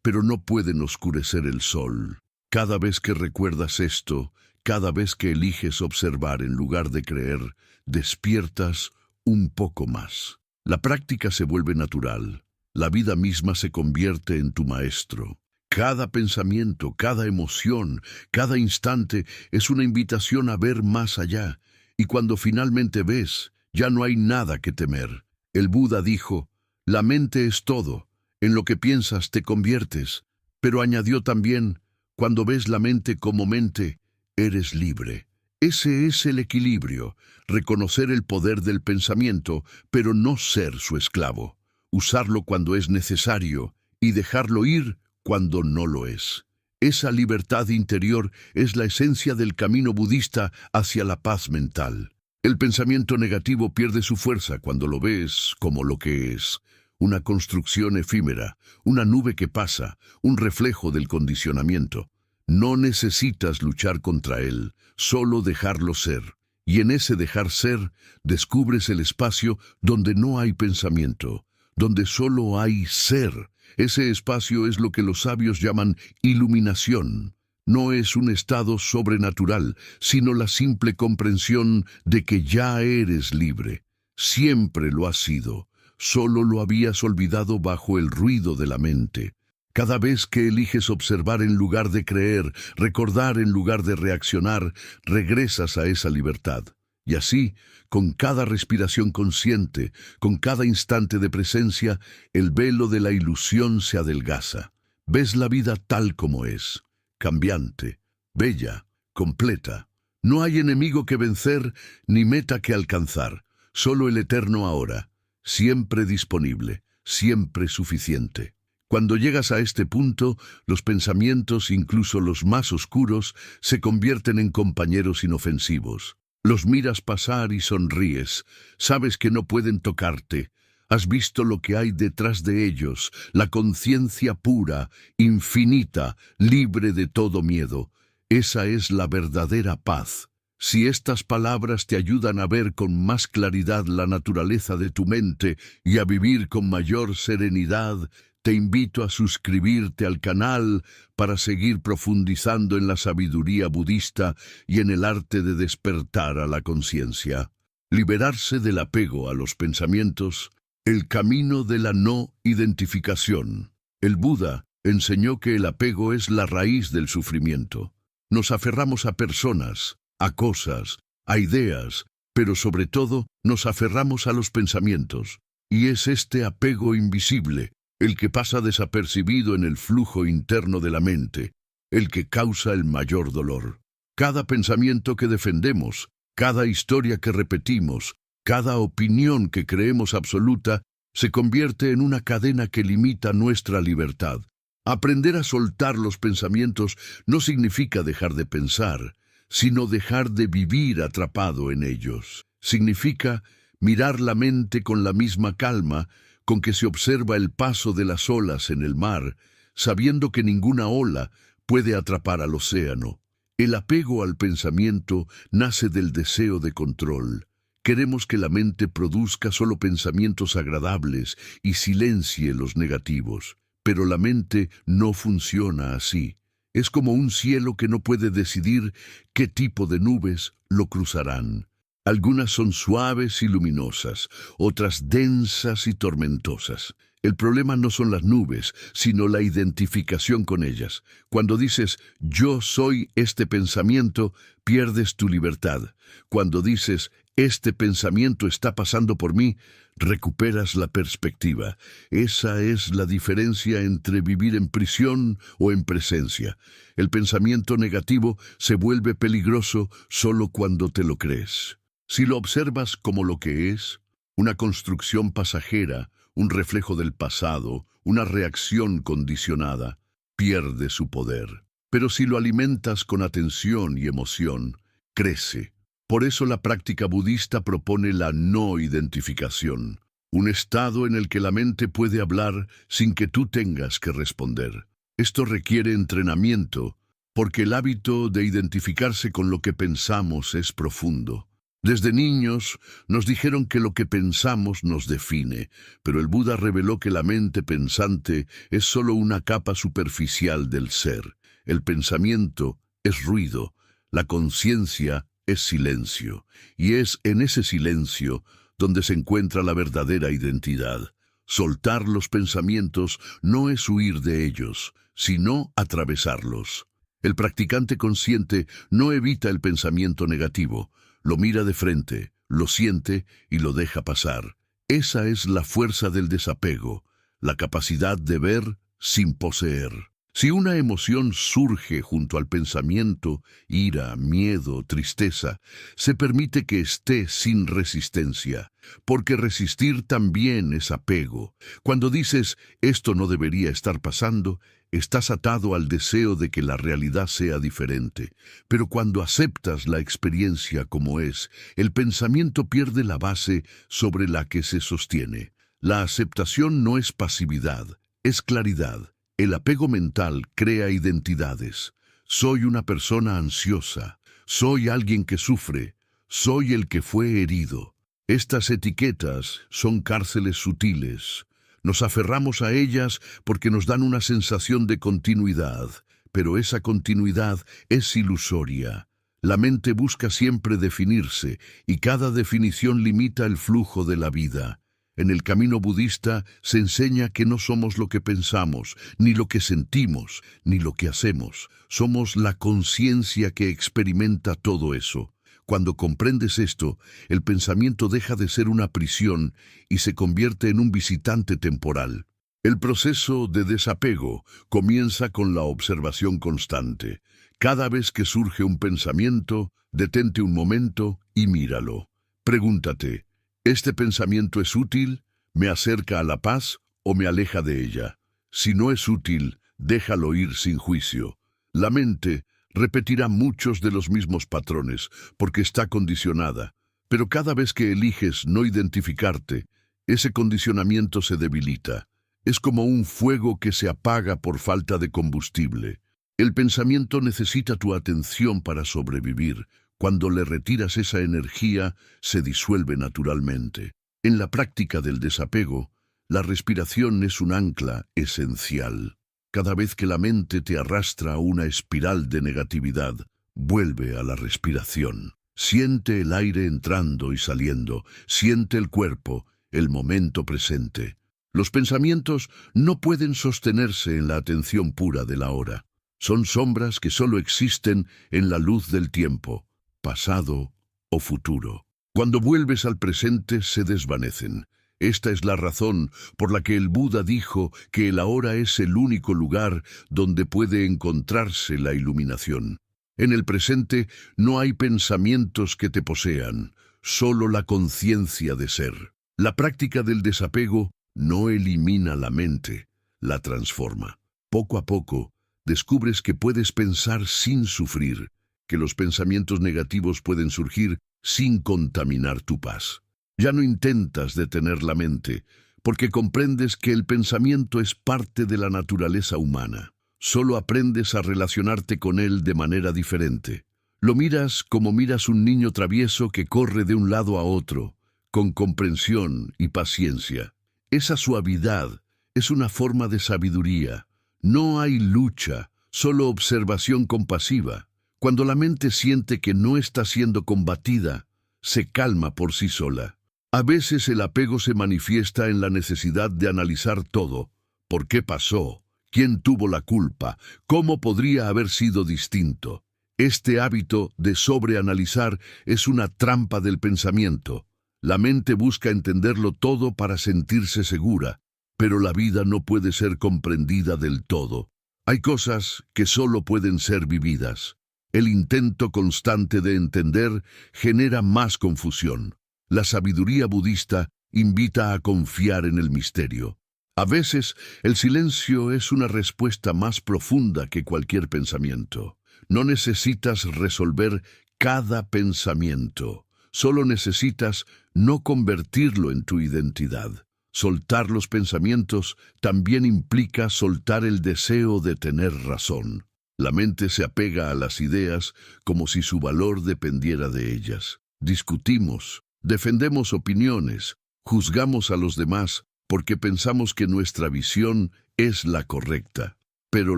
pero no pueden oscurecer el sol. Cada vez que recuerdas esto, cada vez que eliges observar en lugar de creer, despiertas un poco más. La práctica se vuelve natural. La vida misma se convierte en tu maestro. Cada pensamiento, cada emoción, cada instante es una invitación a ver más allá. Y cuando finalmente ves, ya no hay nada que temer. El Buda dijo, la mente es todo. En lo que piensas te conviertes. Pero añadió también, Cuando ves la mente como mente, eres libre. Ese es el equilibrio, reconocer el poder del pensamiento, pero no ser su esclavo. Usarlo cuando es necesario y dejarlo ir cuando no lo es. Esa libertad interior es la esencia del camino budista hacia la paz mental. El pensamiento negativo pierde su fuerza cuando lo ves como lo que es, una construcción efímera, una nube que pasa, un reflejo del condicionamiento. No necesitas luchar contra él, solo dejarlo ser. Y en ese dejar ser, descubres el espacio donde no hay pensamiento, donde solo hay ser. Ese espacio es lo que los sabios llaman iluminación. No es un estado sobrenatural, sino la simple comprensión de que ya eres libre. Siempre lo has sido, solo lo habías olvidado bajo el ruido de la mente. Cada vez que eliges observar en lugar de creer, recordar en lugar de reaccionar, regresas a esa libertad. Y así, con cada respiración consciente, con cada instante de presencia, el velo de la ilusión se adelgaza. Ves la vida tal como es, cambiante, bella, completa. No hay enemigo que vencer ni meta que alcanzar, solo el eterno ahora, siempre disponible, siempre suficiente. Cuando llegas a este punto, los pensamientos, incluso los más oscuros, se convierten en compañeros inofensivos. Los miras pasar y sonríes. Sabes que no pueden tocarte. Has visto lo que hay detrás de ellos, la conciencia pura, infinita, libre de todo miedo. Esa es la verdadera paz. Si estas palabras te ayudan a ver con más claridad la naturaleza de tu mente y a vivir con mayor serenidad, te invito a suscribirte al canal para seguir profundizando en la sabiduría budista y en el arte de despertar a la conciencia. Liberarse del apego a los pensamientos, el camino de la no identificación. El Buda enseñó que el apego es la raíz del sufrimiento. Nos aferramos a personas, a cosas, a ideas, pero sobre todo nos aferramos a los pensamientos. Y es este apego invisible, el que pasa desapercibido en el flujo interno de la mente, el que causa el mayor dolor. Cada pensamiento que defendemos, cada historia que repetimos, cada opinión que creemos absoluta, se convierte en una cadena que limita nuestra libertad. Aprender a soltar los pensamientos no significa dejar de pensar, sino dejar de vivir atrapado en ellos. Significa mirar la mente con la misma calma con que se observa el paso de las olas en el mar, sabiendo que ninguna ola puede atrapar al océano. El apego al pensamiento nace del deseo de control. Queremos que la mente produzca solo pensamientos agradables y silencie los negativos. Pero la mente no funciona así. Es como un cielo que no puede decidir qué tipo de nubes lo cruzarán. Algunas son suaves y luminosas, otras densas y tormentosas. El problema no son las nubes, sino la identificación con ellas. Cuando dices, yo soy este pensamiento, pierdes tu libertad. Cuando dices, este pensamiento está pasando por mí, recuperas la perspectiva. Esa es la diferencia entre vivir en prisión o en presencia. El pensamiento negativo se vuelve peligroso solo cuando te lo crees. Si lo observas como lo que es, una construcción pasajera, un reflejo del pasado, una reacción condicionada, pierde su poder. Pero si lo alimentas con atención y emoción, crece. Por eso la práctica budista propone la no identificación, un estado en el que la mente puede hablar sin que tú tengas que responder. Esto requiere entrenamiento, porque el hábito de identificarse con lo que pensamos es profundo. Desde niños nos dijeron que lo que pensamos nos define, pero el Buda reveló que la mente pensante es solo una capa superficial del ser. El pensamiento es ruido, la conciencia es silencio, y es en ese silencio donde se encuentra la verdadera identidad. Soltar los pensamientos no es huir de ellos, sino atravesarlos. El practicante consciente no evita el pensamiento negativo, lo mira de frente, lo siente y lo deja pasar. Esa es la fuerza del desapego, la capacidad de ver sin poseer. Si una emoción surge junto al pensamiento, ira, miedo, tristeza, se permite que esté sin resistencia, porque resistir también es apego. Cuando dices, esto no debería estar pasando, estás atado al deseo de que la realidad sea diferente. Pero cuando aceptas la experiencia como es, el pensamiento pierde la base sobre la que se sostiene. La aceptación no es pasividad, es claridad. El apego mental crea identidades. Soy una persona ansiosa, soy alguien que sufre, soy el que fue herido. Estas etiquetas son cárceles sutiles. Nos aferramos a ellas porque nos dan una sensación de continuidad, pero esa continuidad es ilusoria. La mente busca siempre definirse y cada definición limita el flujo de la vida. En el camino budista se enseña que no somos lo que pensamos, ni lo que sentimos, ni lo que hacemos. Somos la conciencia que experimenta todo eso. Cuando comprendes esto, el pensamiento deja de ser una prisión y se convierte en un visitante temporal. El proceso de desapego comienza con la observación constante. Cada vez que surge un pensamiento, detente un momento y míralo. Pregúntate, ¿este pensamiento es útil? ¿Me acerca a la paz o me aleja de ella? Si no es útil, déjalo ir sin juicio. La mente repetirá muchos de los mismos patrones porque está condicionada, pero cada vez que eliges no identificarte, ese condicionamiento se debilita. Es como un fuego que se apaga por falta de combustible. El pensamiento necesita tu atención para sobrevivir. Cuando le retiras esa energía, se disuelve naturalmente. En la práctica del desapego, la respiración es un ancla esencial. Cada vez que la mente te arrastra a una espiral de negatividad, vuelve a la respiración. Siente el aire entrando y saliendo, siente el cuerpo, el momento presente. Los pensamientos no pueden sostenerse en la atención pura de la hora. Son sombras que solo existen en la luz del tiempo, pasado o futuro. Cuando vuelves al presente se desvanecen. Esta es la razón por la que el Buda dijo que el ahora es el único lugar donde puede encontrarse la iluminación. En el presente no hay pensamientos que te posean, solo la conciencia de ser. La práctica del desapego no elimina la mente, la transforma. Poco a poco, descubres que puedes pensar sin sufrir, que los pensamientos negativos pueden surgir sin contaminar tu paz. Ya no intentas detener la mente, porque comprendes que el pensamiento es parte de la naturaleza humana. Solo aprendes a relacionarte con él de manera diferente. Lo miras como miras un niño travieso que corre de un lado a otro, con comprensión y paciencia. Esa suavidad es una forma de sabiduría. No hay lucha, solo observación compasiva. Cuando la mente siente que no está siendo combatida, se calma por sí sola. A veces el apego se manifiesta en la necesidad de analizar todo. ¿Por qué pasó? ¿Quién tuvo la culpa? ¿Cómo podría haber sido distinto? Este hábito de sobreanalizar es una trampa del pensamiento. La mente busca entenderlo todo para sentirse segura, pero la vida no puede ser comprendida del todo. Hay cosas que solo pueden ser vividas. El intento constante de entender genera más confusión. La sabiduría budista invita a confiar en el misterio. A veces, el silencio es una respuesta más profunda que cualquier pensamiento. No necesitas resolver cada pensamiento. Solo necesitas no convertirlo en tu identidad. Soltar los pensamientos también implica soltar el deseo de tener razón. La mente se apega a las ideas como si su valor dependiera de ellas. Discutimos, defendemos opiniones, juzgamos a los demás porque pensamos que nuestra visión es la correcta. Pero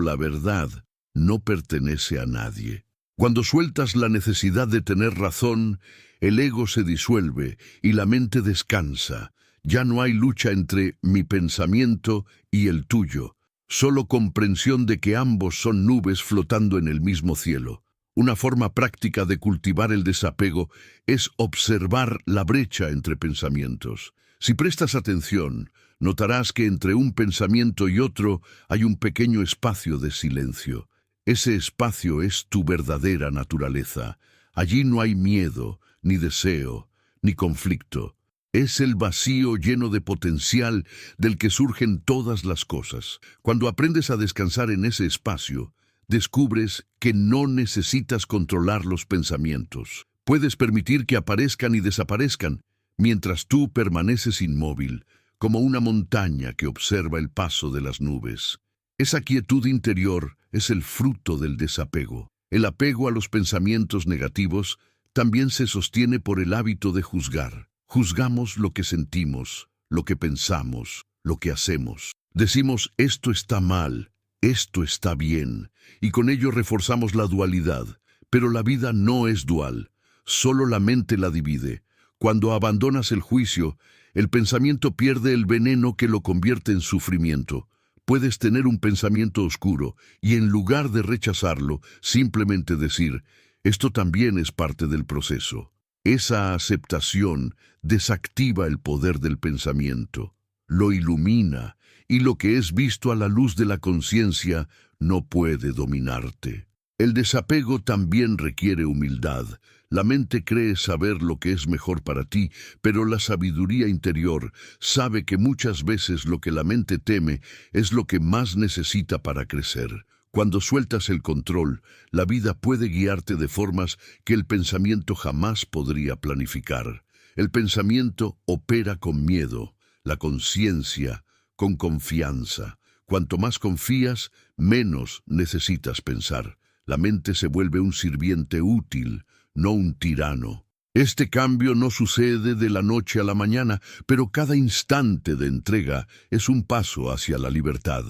la verdad no pertenece a nadie. Cuando sueltas la necesidad de tener razón, el ego se disuelve y la mente descansa. Ya no hay lucha entre mi pensamiento y el tuyo, solo comprensión de que ambos son nubes flotando en el mismo cielo. Una forma práctica de cultivar el desapego es observar la brecha entre pensamientos. Si prestas atención, Notarás que entre un pensamiento y otro hay un pequeño espacio de silencio. Ese espacio es tu verdadera naturaleza. Allí no hay miedo, ni deseo, ni conflicto. Es el vacío lleno de potencial del que surgen todas las cosas. Cuando aprendes a descansar en ese espacio, descubres que no necesitas controlar los pensamientos. Puedes permitir que aparezcan y desaparezcan, mientras tú permaneces inmóvil, como una montaña que observa el paso de las nubes. Esa quietud interior es el fruto del desapego. El apego a los pensamientos negativos también se sostiene por el hábito de juzgar. Juzgamos lo que sentimos, lo que pensamos, lo que hacemos. Decimos, esto está mal, esto está bien, y con ello reforzamos la dualidad. Pero la vida no es dual, solo la mente la divide. Cuando abandonas el juicio, el pensamiento pierde el veneno que lo convierte en sufrimiento. Puedes tener un pensamiento oscuro y en lugar de rechazarlo, simplemente decir, esto también es parte del proceso. Esa aceptación desactiva el poder del pensamiento, lo ilumina, y lo que es visto a la luz de la conciencia no puede dominarte. El desapego también requiere humildad. La mente cree saber lo que es mejor para ti, pero la sabiduría interior sabe que muchas veces lo que la mente teme es lo que más necesita para crecer. Cuando sueltas el control, la vida puede guiarte de formas que el pensamiento jamás podría planificar. El pensamiento opera con miedo, la conciencia con confianza. Cuanto más confías, menos necesitas pensar. La mente se vuelve un sirviente útil, no un tirano. Este cambio no sucede de la noche a la mañana, pero cada instante de entrega es un paso hacia la libertad.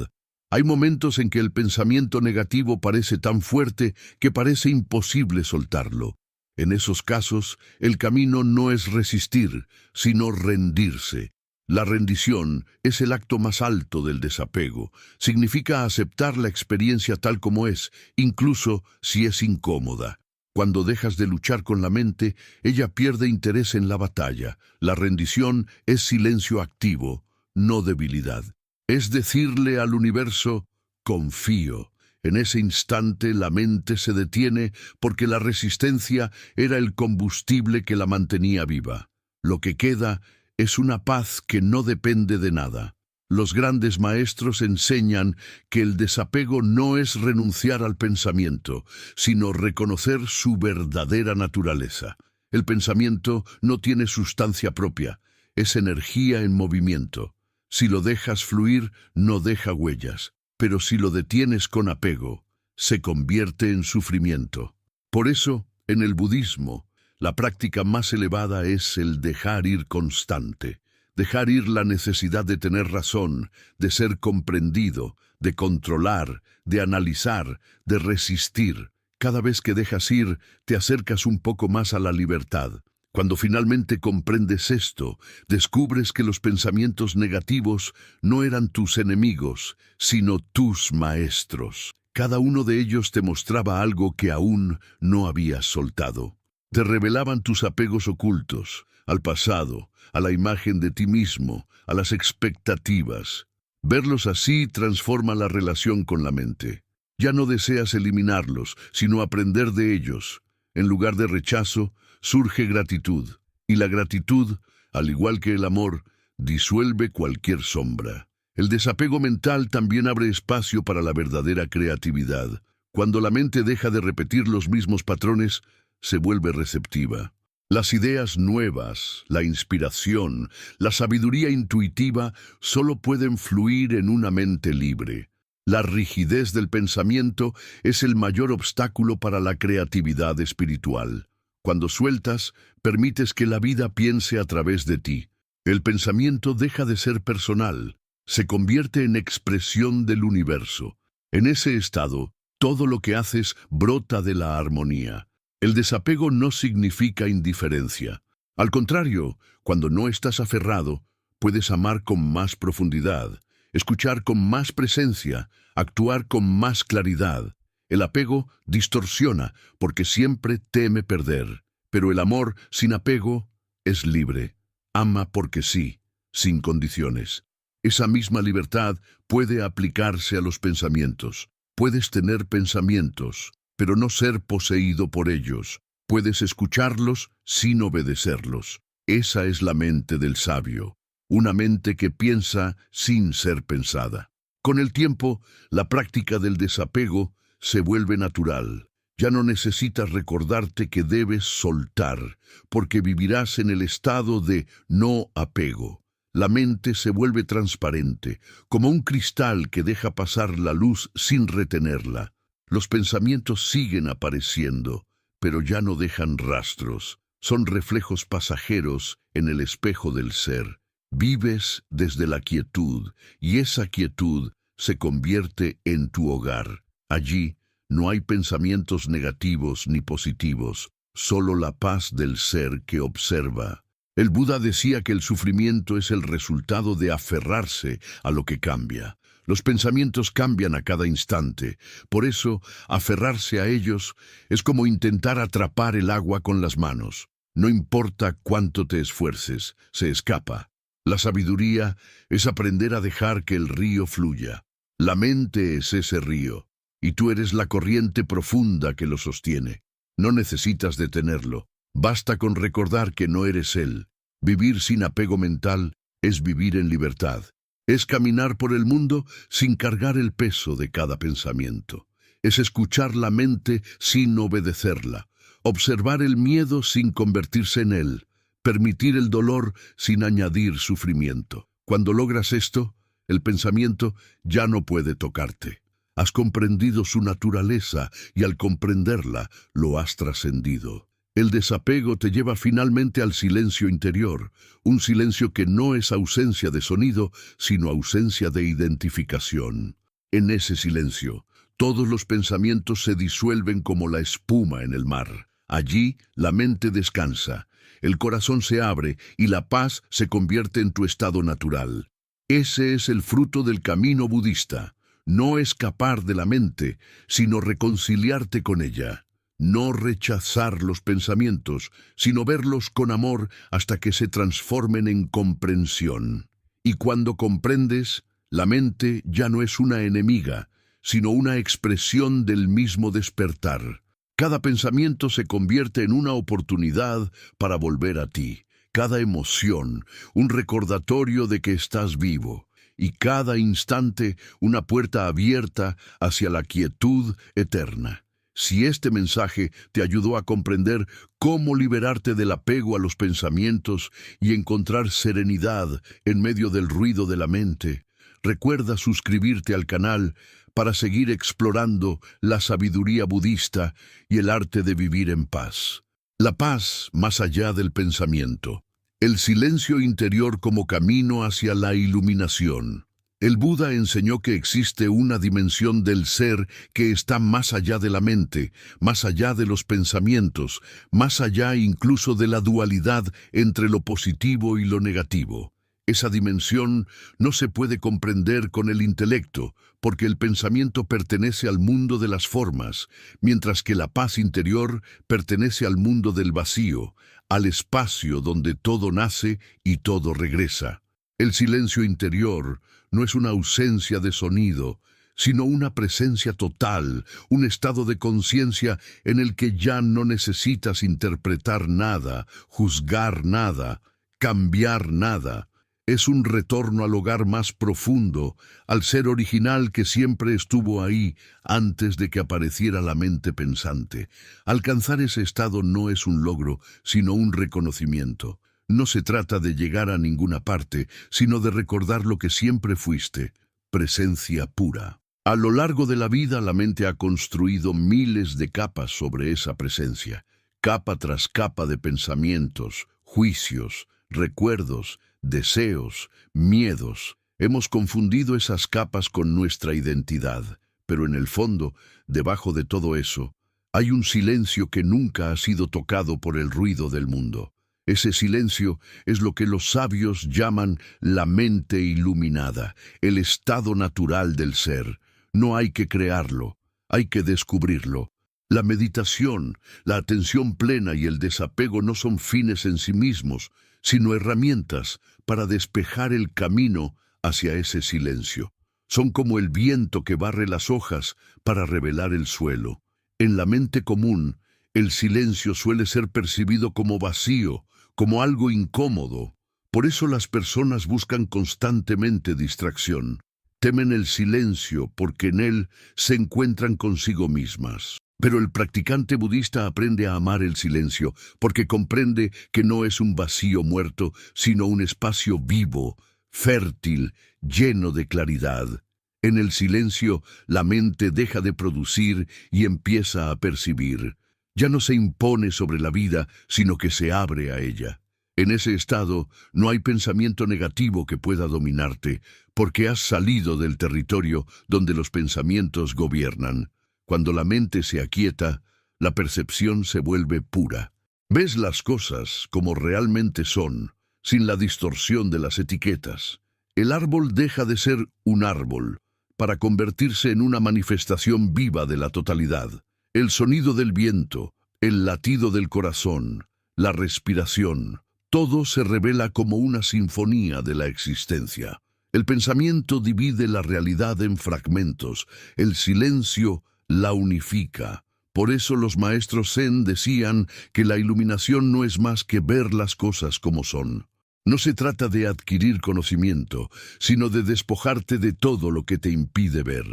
Hay momentos en que el pensamiento negativo parece tan fuerte que parece imposible soltarlo. En esos casos, el camino no es resistir, sino rendirse. La rendición es el acto más alto del desapego. Significa aceptar la experiencia tal como es, incluso si es incómoda. Cuando dejas de luchar con la mente, ella pierde interés en la batalla. La rendición es silencio activo, no debilidad. Es decirle al universo, confío. En ese instante la mente se detiene porque la resistencia era el combustible que la mantenía viva. Lo que queda es una paz que no depende de nada. Los grandes maestros enseñan que el desapego no es renunciar al pensamiento, sino reconocer su verdadera naturaleza. El pensamiento no tiene sustancia propia, es energía en movimiento. Si lo dejas fluir, no deja huellas, pero si lo detienes con apego, se convierte en sufrimiento. Por eso, en el budismo, la práctica más elevada es el dejar ir constante. Dejar ir la necesidad de tener razón, de ser comprendido, de controlar, de analizar, de resistir. Cada vez que dejas ir, te acercas un poco más a la libertad. Cuando finalmente comprendes esto, descubres que los pensamientos negativos no eran tus enemigos, sino tus maestros. Cada uno de ellos te mostraba algo que aún no habías soltado. Te revelaban tus apegos ocultos, al pasado, a la imagen de ti mismo, a las expectativas. Verlos así transforma la relación con la mente. Ya no deseas eliminarlos, sino aprender de ellos. En lugar de rechazo, surge gratitud, y la gratitud, al igual que el amor, disuelve cualquier sombra. El desapego mental también abre espacio para la verdadera creatividad. Cuando la mente deja de repetir los mismos patrones, se vuelve receptiva. Las ideas nuevas, la inspiración, la sabiduría intuitiva solo pueden fluir en una mente libre. La rigidez del pensamiento es el mayor obstáculo para la creatividad espiritual. Cuando sueltas, permites que la vida piense a través de ti. El pensamiento deja de ser personal, se convierte en expresión del universo. En ese estado, todo lo que haces brota de la armonía. El desapego no significa indiferencia. Al contrario, cuando no estás aferrado, puedes amar con más profundidad, escuchar con más presencia, actuar con más claridad. El apego distorsiona porque siempre teme perder, pero el amor sin apego es libre. Ama porque sí, sin condiciones. Esa misma libertad puede aplicarse a los pensamientos. Puedes tener pensamientos, pero no ser poseído por ellos. Puedes escucharlos sin obedecerlos. Esa es la mente del sabio, una mente que piensa sin ser pensada. Con el tiempo, la práctica del desapego se vuelve natural. Ya no necesitas recordarte que debes soltar, porque vivirás en el estado de no apego. La mente se vuelve transparente, como un cristal que deja pasar la luz sin retenerla. Los pensamientos siguen apareciendo, pero ya no dejan rastros. Son reflejos pasajeros en el espejo del ser. Vives desde la quietud, y esa quietud se convierte en tu hogar. Allí no hay pensamientos negativos ni positivos, solo la paz del ser que observa. El Buda decía que el sufrimiento es el resultado de aferrarse a lo que cambia. Los pensamientos cambian a cada instante, por eso aferrarse a ellos es como intentar atrapar el agua con las manos. No importa cuánto te esfuerces, se escapa. La sabiduría es aprender a dejar que el río fluya. La mente es ese río, y tú eres la corriente profunda que lo sostiene. No necesitas detenerlo, basta con recordar que no eres él. Vivir sin apego mental es vivir en libertad. Es caminar por el mundo sin cargar el peso de cada pensamiento. Es escuchar la mente sin obedecerla. Observar el miedo sin convertirse en él. Permitir el dolor sin añadir sufrimiento. Cuando logras esto, el pensamiento ya no puede tocarte. Has comprendido su naturaleza y al comprenderla, lo has trascendido. El desapego te lleva finalmente al silencio interior, un silencio que no es ausencia de sonido, sino ausencia de identificación. En ese silencio, todos los pensamientos se disuelven como la espuma en el mar. Allí, la mente descansa, el corazón se abre y la paz se convierte en tu estado natural. Ese es el fruto del camino budista. No escapar de la mente, sino reconciliarte con ella. No rechazar los pensamientos, sino verlos con amor hasta que se transformen en comprensión. Y cuando comprendes, la mente ya no es una enemiga, sino una expresión del mismo despertar. Cada pensamiento se convierte en una oportunidad para volver a ti. Cada emoción, un recordatorio de que estás vivo. Y cada instante, una puerta abierta hacia la quietud eterna. Si este mensaje te ayudó a comprender cómo liberarte del apego a los pensamientos y encontrar serenidad en medio del ruido de la mente, recuerda suscribirte al canal para seguir explorando la sabiduría budista y el arte de vivir en paz. La paz más allá del pensamiento. El silencio interior como camino hacia la iluminación. El Buda enseñó que existe una dimensión del ser que está más allá de la mente, más allá de los pensamientos, más allá incluso de la dualidad entre lo positivo y lo negativo. Esa dimensión no se puede comprender con el intelecto, porque el pensamiento pertenece al mundo de las formas, mientras que la paz interior pertenece al mundo del vacío, al espacio donde todo nace y todo regresa. El silencio interior no es una ausencia de sonido, sino una presencia total, un estado de conciencia en el que ya no necesitas interpretar nada, juzgar nada, cambiar nada. Es un retorno al hogar más profundo, al ser original que siempre estuvo ahí antes de que apareciera la mente pensante. Alcanzar ese estado no es un logro, sino un reconocimiento. No se trata de llegar a ninguna parte, sino de recordar lo que siempre fuiste, presencia pura. A lo largo de la vida, la mente ha construido miles de capas sobre esa presencia, capa tras capa de pensamientos, juicios, recuerdos, deseos, miedos. Hemos confundido esas capas con nuestra identidad, pero en el fondo, debajo de todo eso, hay un silencio que nunca ha sido tocado por el ruido del mundo. Ese silencio es lo que los sabios llaman la mente iluminada, el estado natural del ser. No hay que crearlo, hay que descubrirlo. La meditación, la atención plena y el desapego no son fines en sí mismos, sino herramientas para despejar el camino hacia ese silencio. Son como el viento que barre las hojas para revelar el suelo. En la mente común, el silencio suele ser percibido como vacío, como algo incómodo. Por eso las personas buscan constantemente distracción. Temen el silencio porque en él se encuentran consigo mismas. Pero el practicante budista aprende a amar el silencio porque comprende que no es un vacío muerto, sino un espacio vivo, fértil, lleno de claridad. En el silencio, la mente deja de producir y empieza a percibir. Ya no se impone sobre la vida, sino que se abre a ella. En ese estado, no hay pensamiento negativo que pueda dominarte, porque has salido del territorio donde los pensamientos gobiernan. Cuando la mente se aquieta, la percepción se vuelve pura. Ves las cosas como realmente son, sin la distorsión de las etiquetas. El árbol deja de ser un árbol, para convertirse en una manifestación viva de la totalidad. El sonido del viento, el latido del corazón, la respiración, todo se revela como una sinfonía de la existencia. El pensamiento divide la realidad en fragmentos, el silencio la unifica. Por eso los maestros Zen decían que la iluminación no es más que ver las cosas como son. No se trata de adquirir conocimiento, sino de despojarte de todo lo que te impide ver.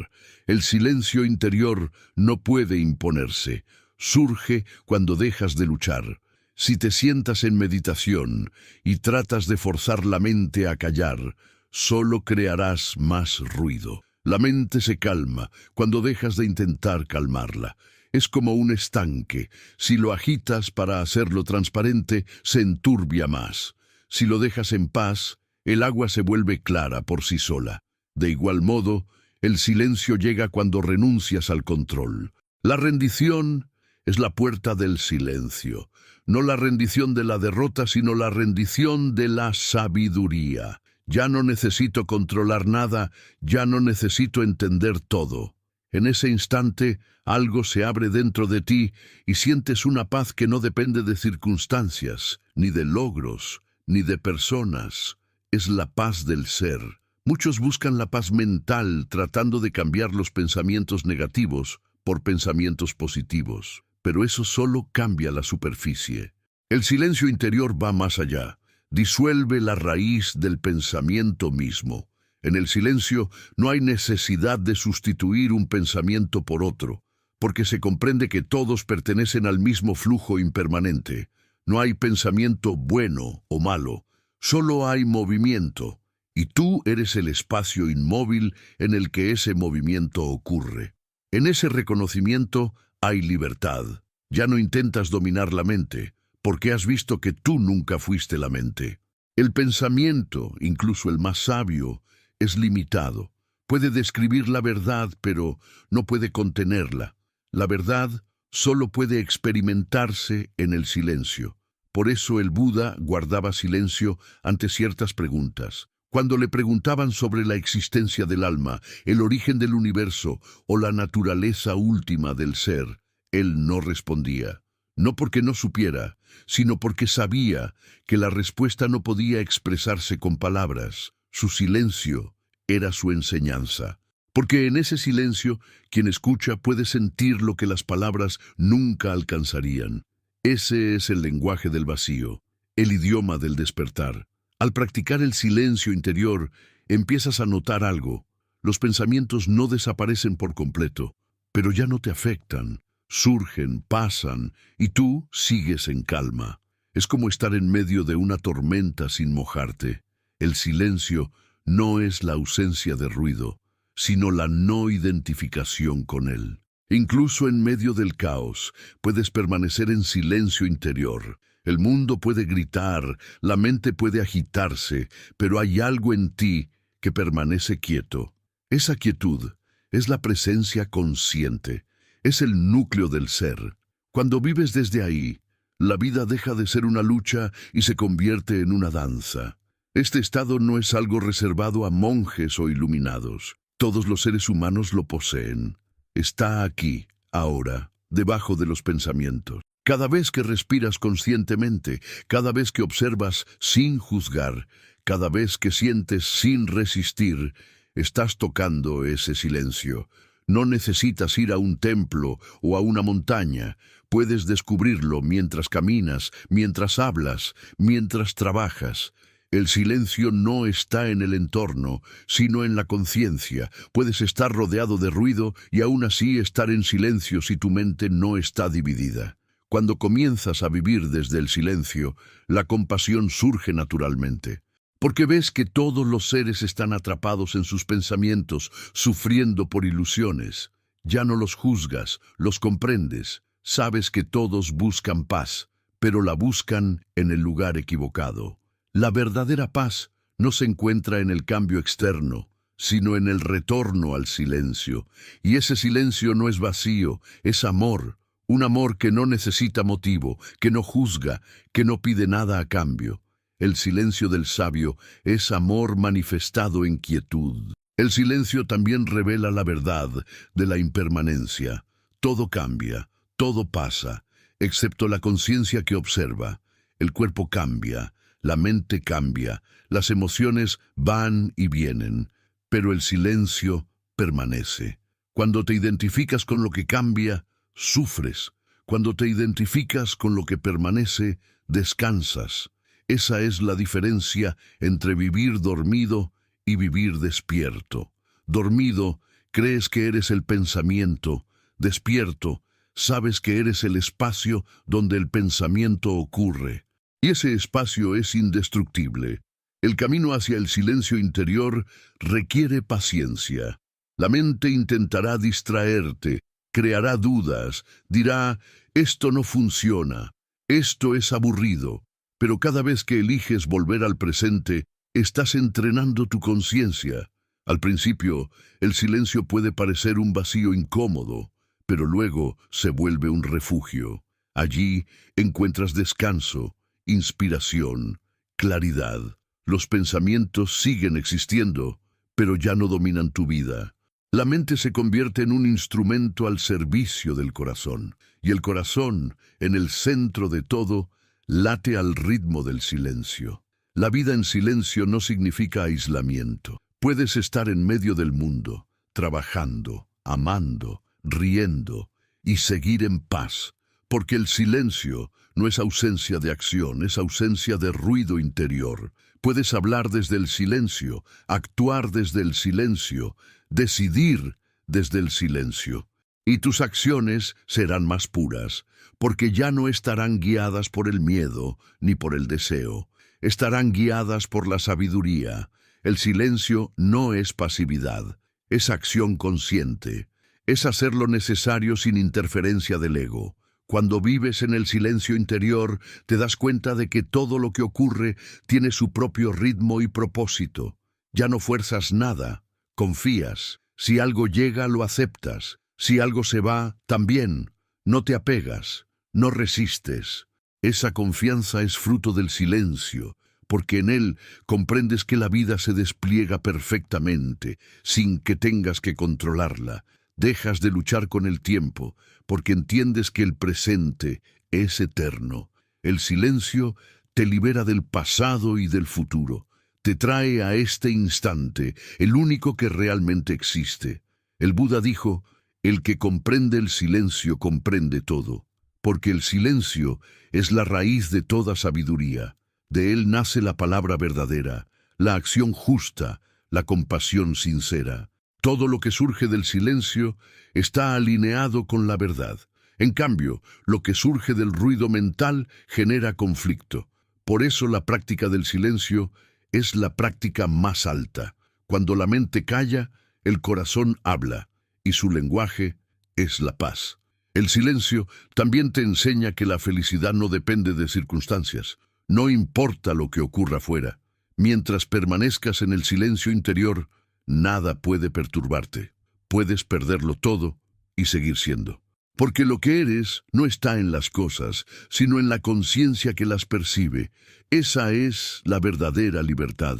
El silencio interior no puede imponerse, surge cuando dejas de luchar. Si te sientas en meditación y tratas de forzar la mente a callar, solo crearás más ruido. La mente se calma cuando dejas de intentar calmarla. Es como un estanque. Si lo agitas para hacerlo transparente, se enturbia más. Si lo dejas en paz, el agua se vuelve clara por sí sola. De igual modo, el silencio llega cuando renuncias al control. La rendición es la puerta del silencio. No la rendición de la derrota, sino la rendición de la sabiduría. Ya no necesito controlar nada, ya no necesito entender todo. En ese instante, algo se abre dentro de ti y sientes una paz que no depende de circunstancias, ni de logros, ni de personas. Es la paz del ser. Muchos buscan la paz mental tratando de cambiar los pensamientos negativos por pensamientos positivos, pero eso solo cambia la superficie. El silencio interior va más allá. Disuelve la raíz del pensamiento mismo. En el silencio no hay necesidad de sustituir un pensamiento por otro, porque se comprende que todos pertenecen al mismo flujo impermanente. No hay pensamiento bueno o malo, solo hay movimiento, y tú eres el espacio inmóvil en el que ese movimiento ocurre. En ese reconocimiento hay libertad. Ya no intentas dominar la mente, porque has visto que tú nunca fuiste la mente. El pensamiento, incluso el más sabio, es limitado. Puede describir la verdad, pero no puede contenerla. La verdad solo puede experimentarse en el silencio. Por eso el Buda guardaba silencio ante ciertas preguntas. Cuando le preguntaban sobre la existencia del alma, el origen del universo o la naturaleza última del ser, él no respondía. No porque no supiera, sino porque sabía que la respuesta no podía expresarse con palabras. Su silencio era su enseñanza. Porque en ese silencio, quien escucha puede sentir lo que las palabras nunca alcanzarían. Ese es el lenguaje del vacío, el idioma del despertar. Al practicar el silencio interior, empiezas a notar algo. Los pensamientos no desaparecen por completo, pero ya no te afectan. Surgen, pasan, y tú sigues en calma. Es como estar en medio de una tormenta sin mojarte. El silencio no es la ausencia de ruido, sino la no identificación con él. Incluso en medio del caos, puedes permanecer en silencio interior. El mundo puede gritar, la mente puede agitarse, pero hay algo en ti que permanece quieto. Esa quietud es la presencia consciente. Es el núcleo del ser. Cuando vives desde ahí, la vida deja de ser una lucha y se convierte en una danza. Este estado no es algo reservado a monjes o iluminados. Todos los seres humanos lo poseen. Está aquí, ahora, debajo de los pensamientos. Cada vez que respiras conscientemente, cada vez que observas sin juzgar, Cada vez que sientes sin resistir, estás tocando ese silencio. No necesitas ir a un templo o a una montaña. Puedes descubrirlo mientras caminas, mientras hablas, mientras trabajas. El silencio no está en el entorno, sino en la conciencia. Puedes estar rodeado de ruido y aún así estar en silencio si tu mente no está dividida. Cuando comienzas a vivir desde el silencio, la compasión surge naturalmente. Porque ves que todos los seres están atrapados en sus pensamientos, sufriendo por ilusiones. Ya no los juzgas, los comprendes. Sabes que todos buscan paz, pero la buscan en el lugar equivocado. La verdadera paz no se encuentra en el cambio externo, sino en el retorno al silencio. Y ese silencio no es vacío, es amor. Un amor que no necesita motivo, que no juzga, que no pide nada a cambio. El silencio del sabio es amor manifestado en quietud. El silencio también revela la verdad de la impermanencia. Todo cambia, todo pasa, excepto la conciencia que observa. El cuerpo cambia, la mente cambia, las emociones van y vienen, pero el silencio permanece. Cuando te identificas con lo que cambia, sufres. Cuando te identificas con lo que permanece, descansas. Esa es la diferencia entre vivir dormido y vivir despierto. Dormido, crees que eres el pensamiento. Despierto, sabes que eres el espacio donde el pensamiento ocurre. Y ese espacio es indestructible. El camino hacia el silencio interior requiere paciencia. La mente intentará distraerte, creará dudas, dirá, esto no funciona, esto es aburrido. Pero cada vez que eliges volver al presente, estás entrenando tu conciencia. Al principio, el silencio puede parecer un vacío incómodo, pero luego se vuelve un refugio. Allí encuentras descanso, inspiración, claridad. Los pensamientos siguen existiendo, pero ya no dominan tu vida. La mente se convierte en un instrumento al servicio del corazón, y el corazón, en el centro de todo, late al ritmo del silencio. La vida en silencio no significa aislamiento. Puedes estar en medio del mundo, trabajando, amando, riendo y seguir en paz, porque el silencio no es ausencia de acción, es ausencia de ruido interior. Puedes hablar desde el silencio, actuar desde el silencio, decidir desde el silencio. Y tus acciones serán más puras, porque ya no estarán guiadas por el miedo ni por el deseo. Estarán guiadas por la sabiduría. El silencio no es pasividad, es acción consciente. Es hacer lo necesario sin interferencia del ego. Cuando vives en el silencio interior, te das cuenta de que todo lo que ocurre tiene su propio ritmo y propósito. Ya no fuerzas nada, confías. Si algo llega, lo aceptas. Si algo se va, también. No te apegas, no resistes. Esa confianza es fruto del silencio, porque en él comprendes que la vida se despliega perfectamente, sin que tengas que controlarla. Dejas de luchar con el tiempo, porque entiendes que el presente es eterno. El silencio te libera del pasado y del futuro. Te trae a este instante, el único que realmente existe. El Buda dijo, el que comprende el silencio comprende todo, porque el silencio es la raíz de toda sabiduría. De él nace la palabra verdadera, la acción justa, la compasión sincera. Todo lo que surge del silencio está alineado con la verdad. En cambio, lo que surge del ruido mental genera conflicto. Por eso la práctica del silencio es la práctica más alta. Cuando la mente calla, el corazón habla, y su lenguaje es la paz. El silencio también te enseña que la felicidad no depende de circunstancias. No importa lo que ocurra afuera. Mientras permanezcas en el silencio interior, nada puede perturbarte. Puedes perderlo todo y seguir siendo. Porque lo que eres no está en las cosas, sino en la conciencia que las percibe. Esa es la verdadera libertad.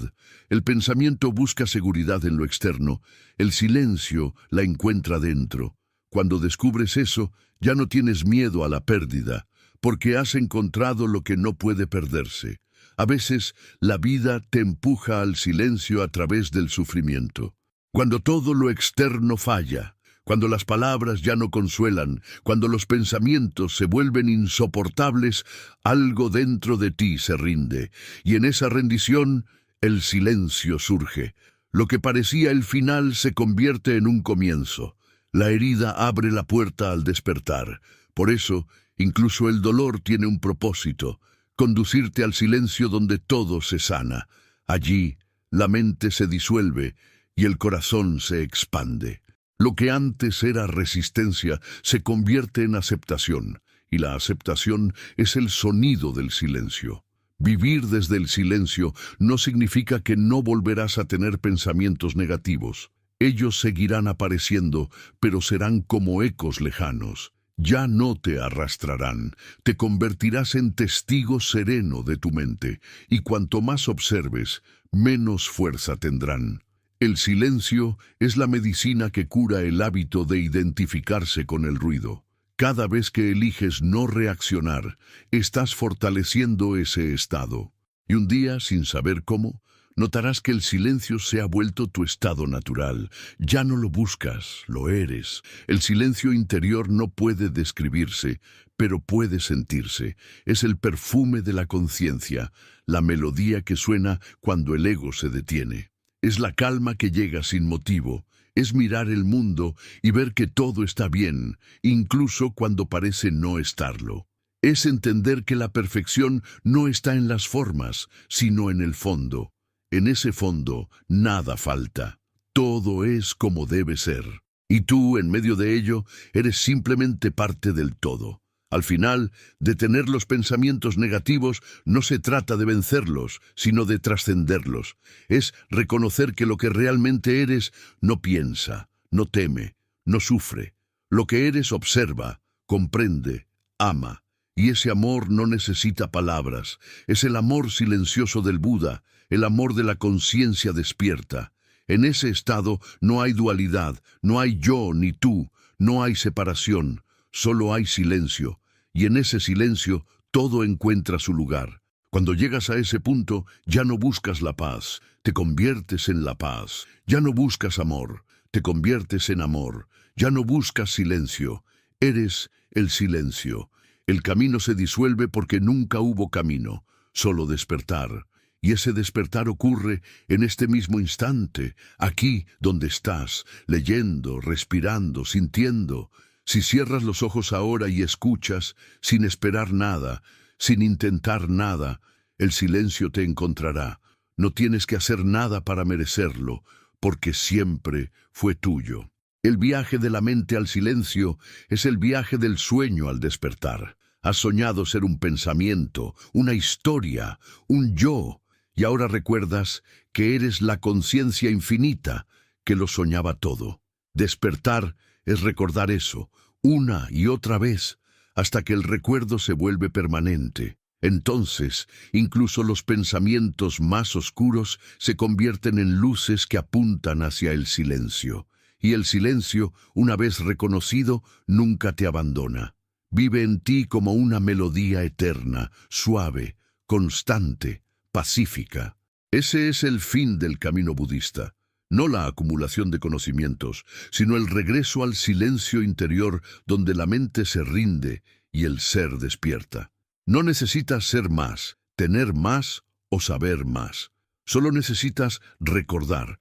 El pensamiento busca seguridad en lo externo, el silencio la encuentra dentro. Cuando descubres eso, ya no tienes miedo a la pérdida, porque has encontrado lo que no puede perderse. A veces, la vida te empuja al silencio a través del sufrimiento. Cuando todo lo externo falla, cuando las palabras ya no consuelan, cuando los pensamientos se vuelven insoportables, algo dentro de ti se rinde, y en esa rendición, el silencio surge. Lo que parecía el final se convierte en un comienzo. La herida abre la puerta al despertar. Por eso, incluso el dolor tiene un propósito: conducirte al silencio donde todo se sana. Allí, la mente se disuelve y el corazón se expande. Lo que antes era resistencia se convierte en aceptación, y la aceptación es el sonido del silencio. Vivir desde el silencio no significa que no volverás a tener pensamientos negativos. Ellos seguirán apareciendo, pero serán como ecos lejanos. Ya no te arrastrarán, te convertirás en testigo sereno de tu mente, y cuanto más observes, menos fuerza tendrán. El silencio es la medicina que cura el hábito de identificarse con el ruido. Cada vez que eliges no reaccionar, estás fortaleciendo ese estado. Y un día, sin saber cómo, notarás que el silencio se ha vuelto tu estado natural. Ya no lo buscas, lo eres. El silencio interior no puede describirse, pero puede sentirse. Es el perfume de la conciencia, la melodía que suena cuando el ego se detiene. Es la calma que llega sin motivo. Es mirar el mundo y ver que todo está bien, incluso cuando parece no estarlo. Es entender que la perfección no está en las formas, sino en el fondo. En ese fondo, nada falta. Todo es como debe ser. Y tú, en medio de ello, eres simplemente parte del todo. Al final, detener los pensamientos negativos no se trata de vencerlos, sino de trascenderlos. Es reconocer que lo que realmente eres no piensa, no teme, no sufre. Lo que eres observa, comprende, ama. Y ese amor no necesita palabras. Es el amor silencioso del Buda, el amor de la conciencia despierta. En ese estado no hay dualidad, no hay yo ni tú, no hay separación, solo hay silencio. Y en ese silencio todo encuentra su lugar. Cuando llegas a ese punto, ya no buscas la paz, te conviertes en la paz. Ya no buscas amor, te conviertes en amor. Ya no buscas silencio, eres el silencio. El camino se disuelve porque nunca hubo camino, solo despertar. Y ese despertar ocurre en este mismo instante, aquí donde estás, leyendo, respirando, sintiendo. Si cierras los ojos ahora y escuchas, sin esperar nada, sin intentar nada, el silencio te encontrará. No tienes que hacer nada para merecerlo, porque siempre fue tuyo. El viaje de la mente al silencio es el viaje del sueño al despertar. Has soñado ser un pensamiento, una historia, un yo, y ahora recuerdas que eres la conciencia infinita que lo soñaba todo. Despertar es recordar eso, una y otra vez, hasta que el recuerdo se vuelve permanente. Entonces, incluso los pensamientos más oscuros se convierten en luces que apuntan hacia el silencio. Y el silencio, una vez reconocido, nunca te abandona. Vive en ti como una melodía eterna, suave, constante, pacífica. Ese es el fin del camino budista. No la acumulación de conocimientos, sino el regreso al silencio interior donde la mente se rinde y el ser despierta. No necesitas ser más, tener más o saber más. Solo necesitas recordar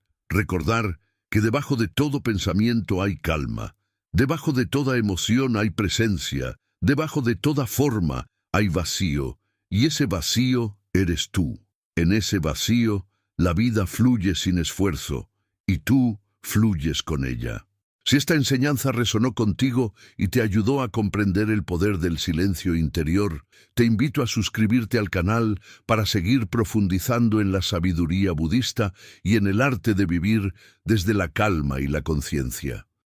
que debajo de todo pensamiento hay calma, debajo de toda emoción hay presencia, debajo de toda forma hay vacío, y ese vacío eres tú. En ese vacío, la vida fluye sin esfuerzo, y tú fluyes con ella. Si esta enseñanza resonó contigo y te ayudó a comprender el poder del silencio interior, te invito a suscribirte al canal para seguir profundizando en la sabiduría budista y en el arte de vivir desde la calma y la conciencia.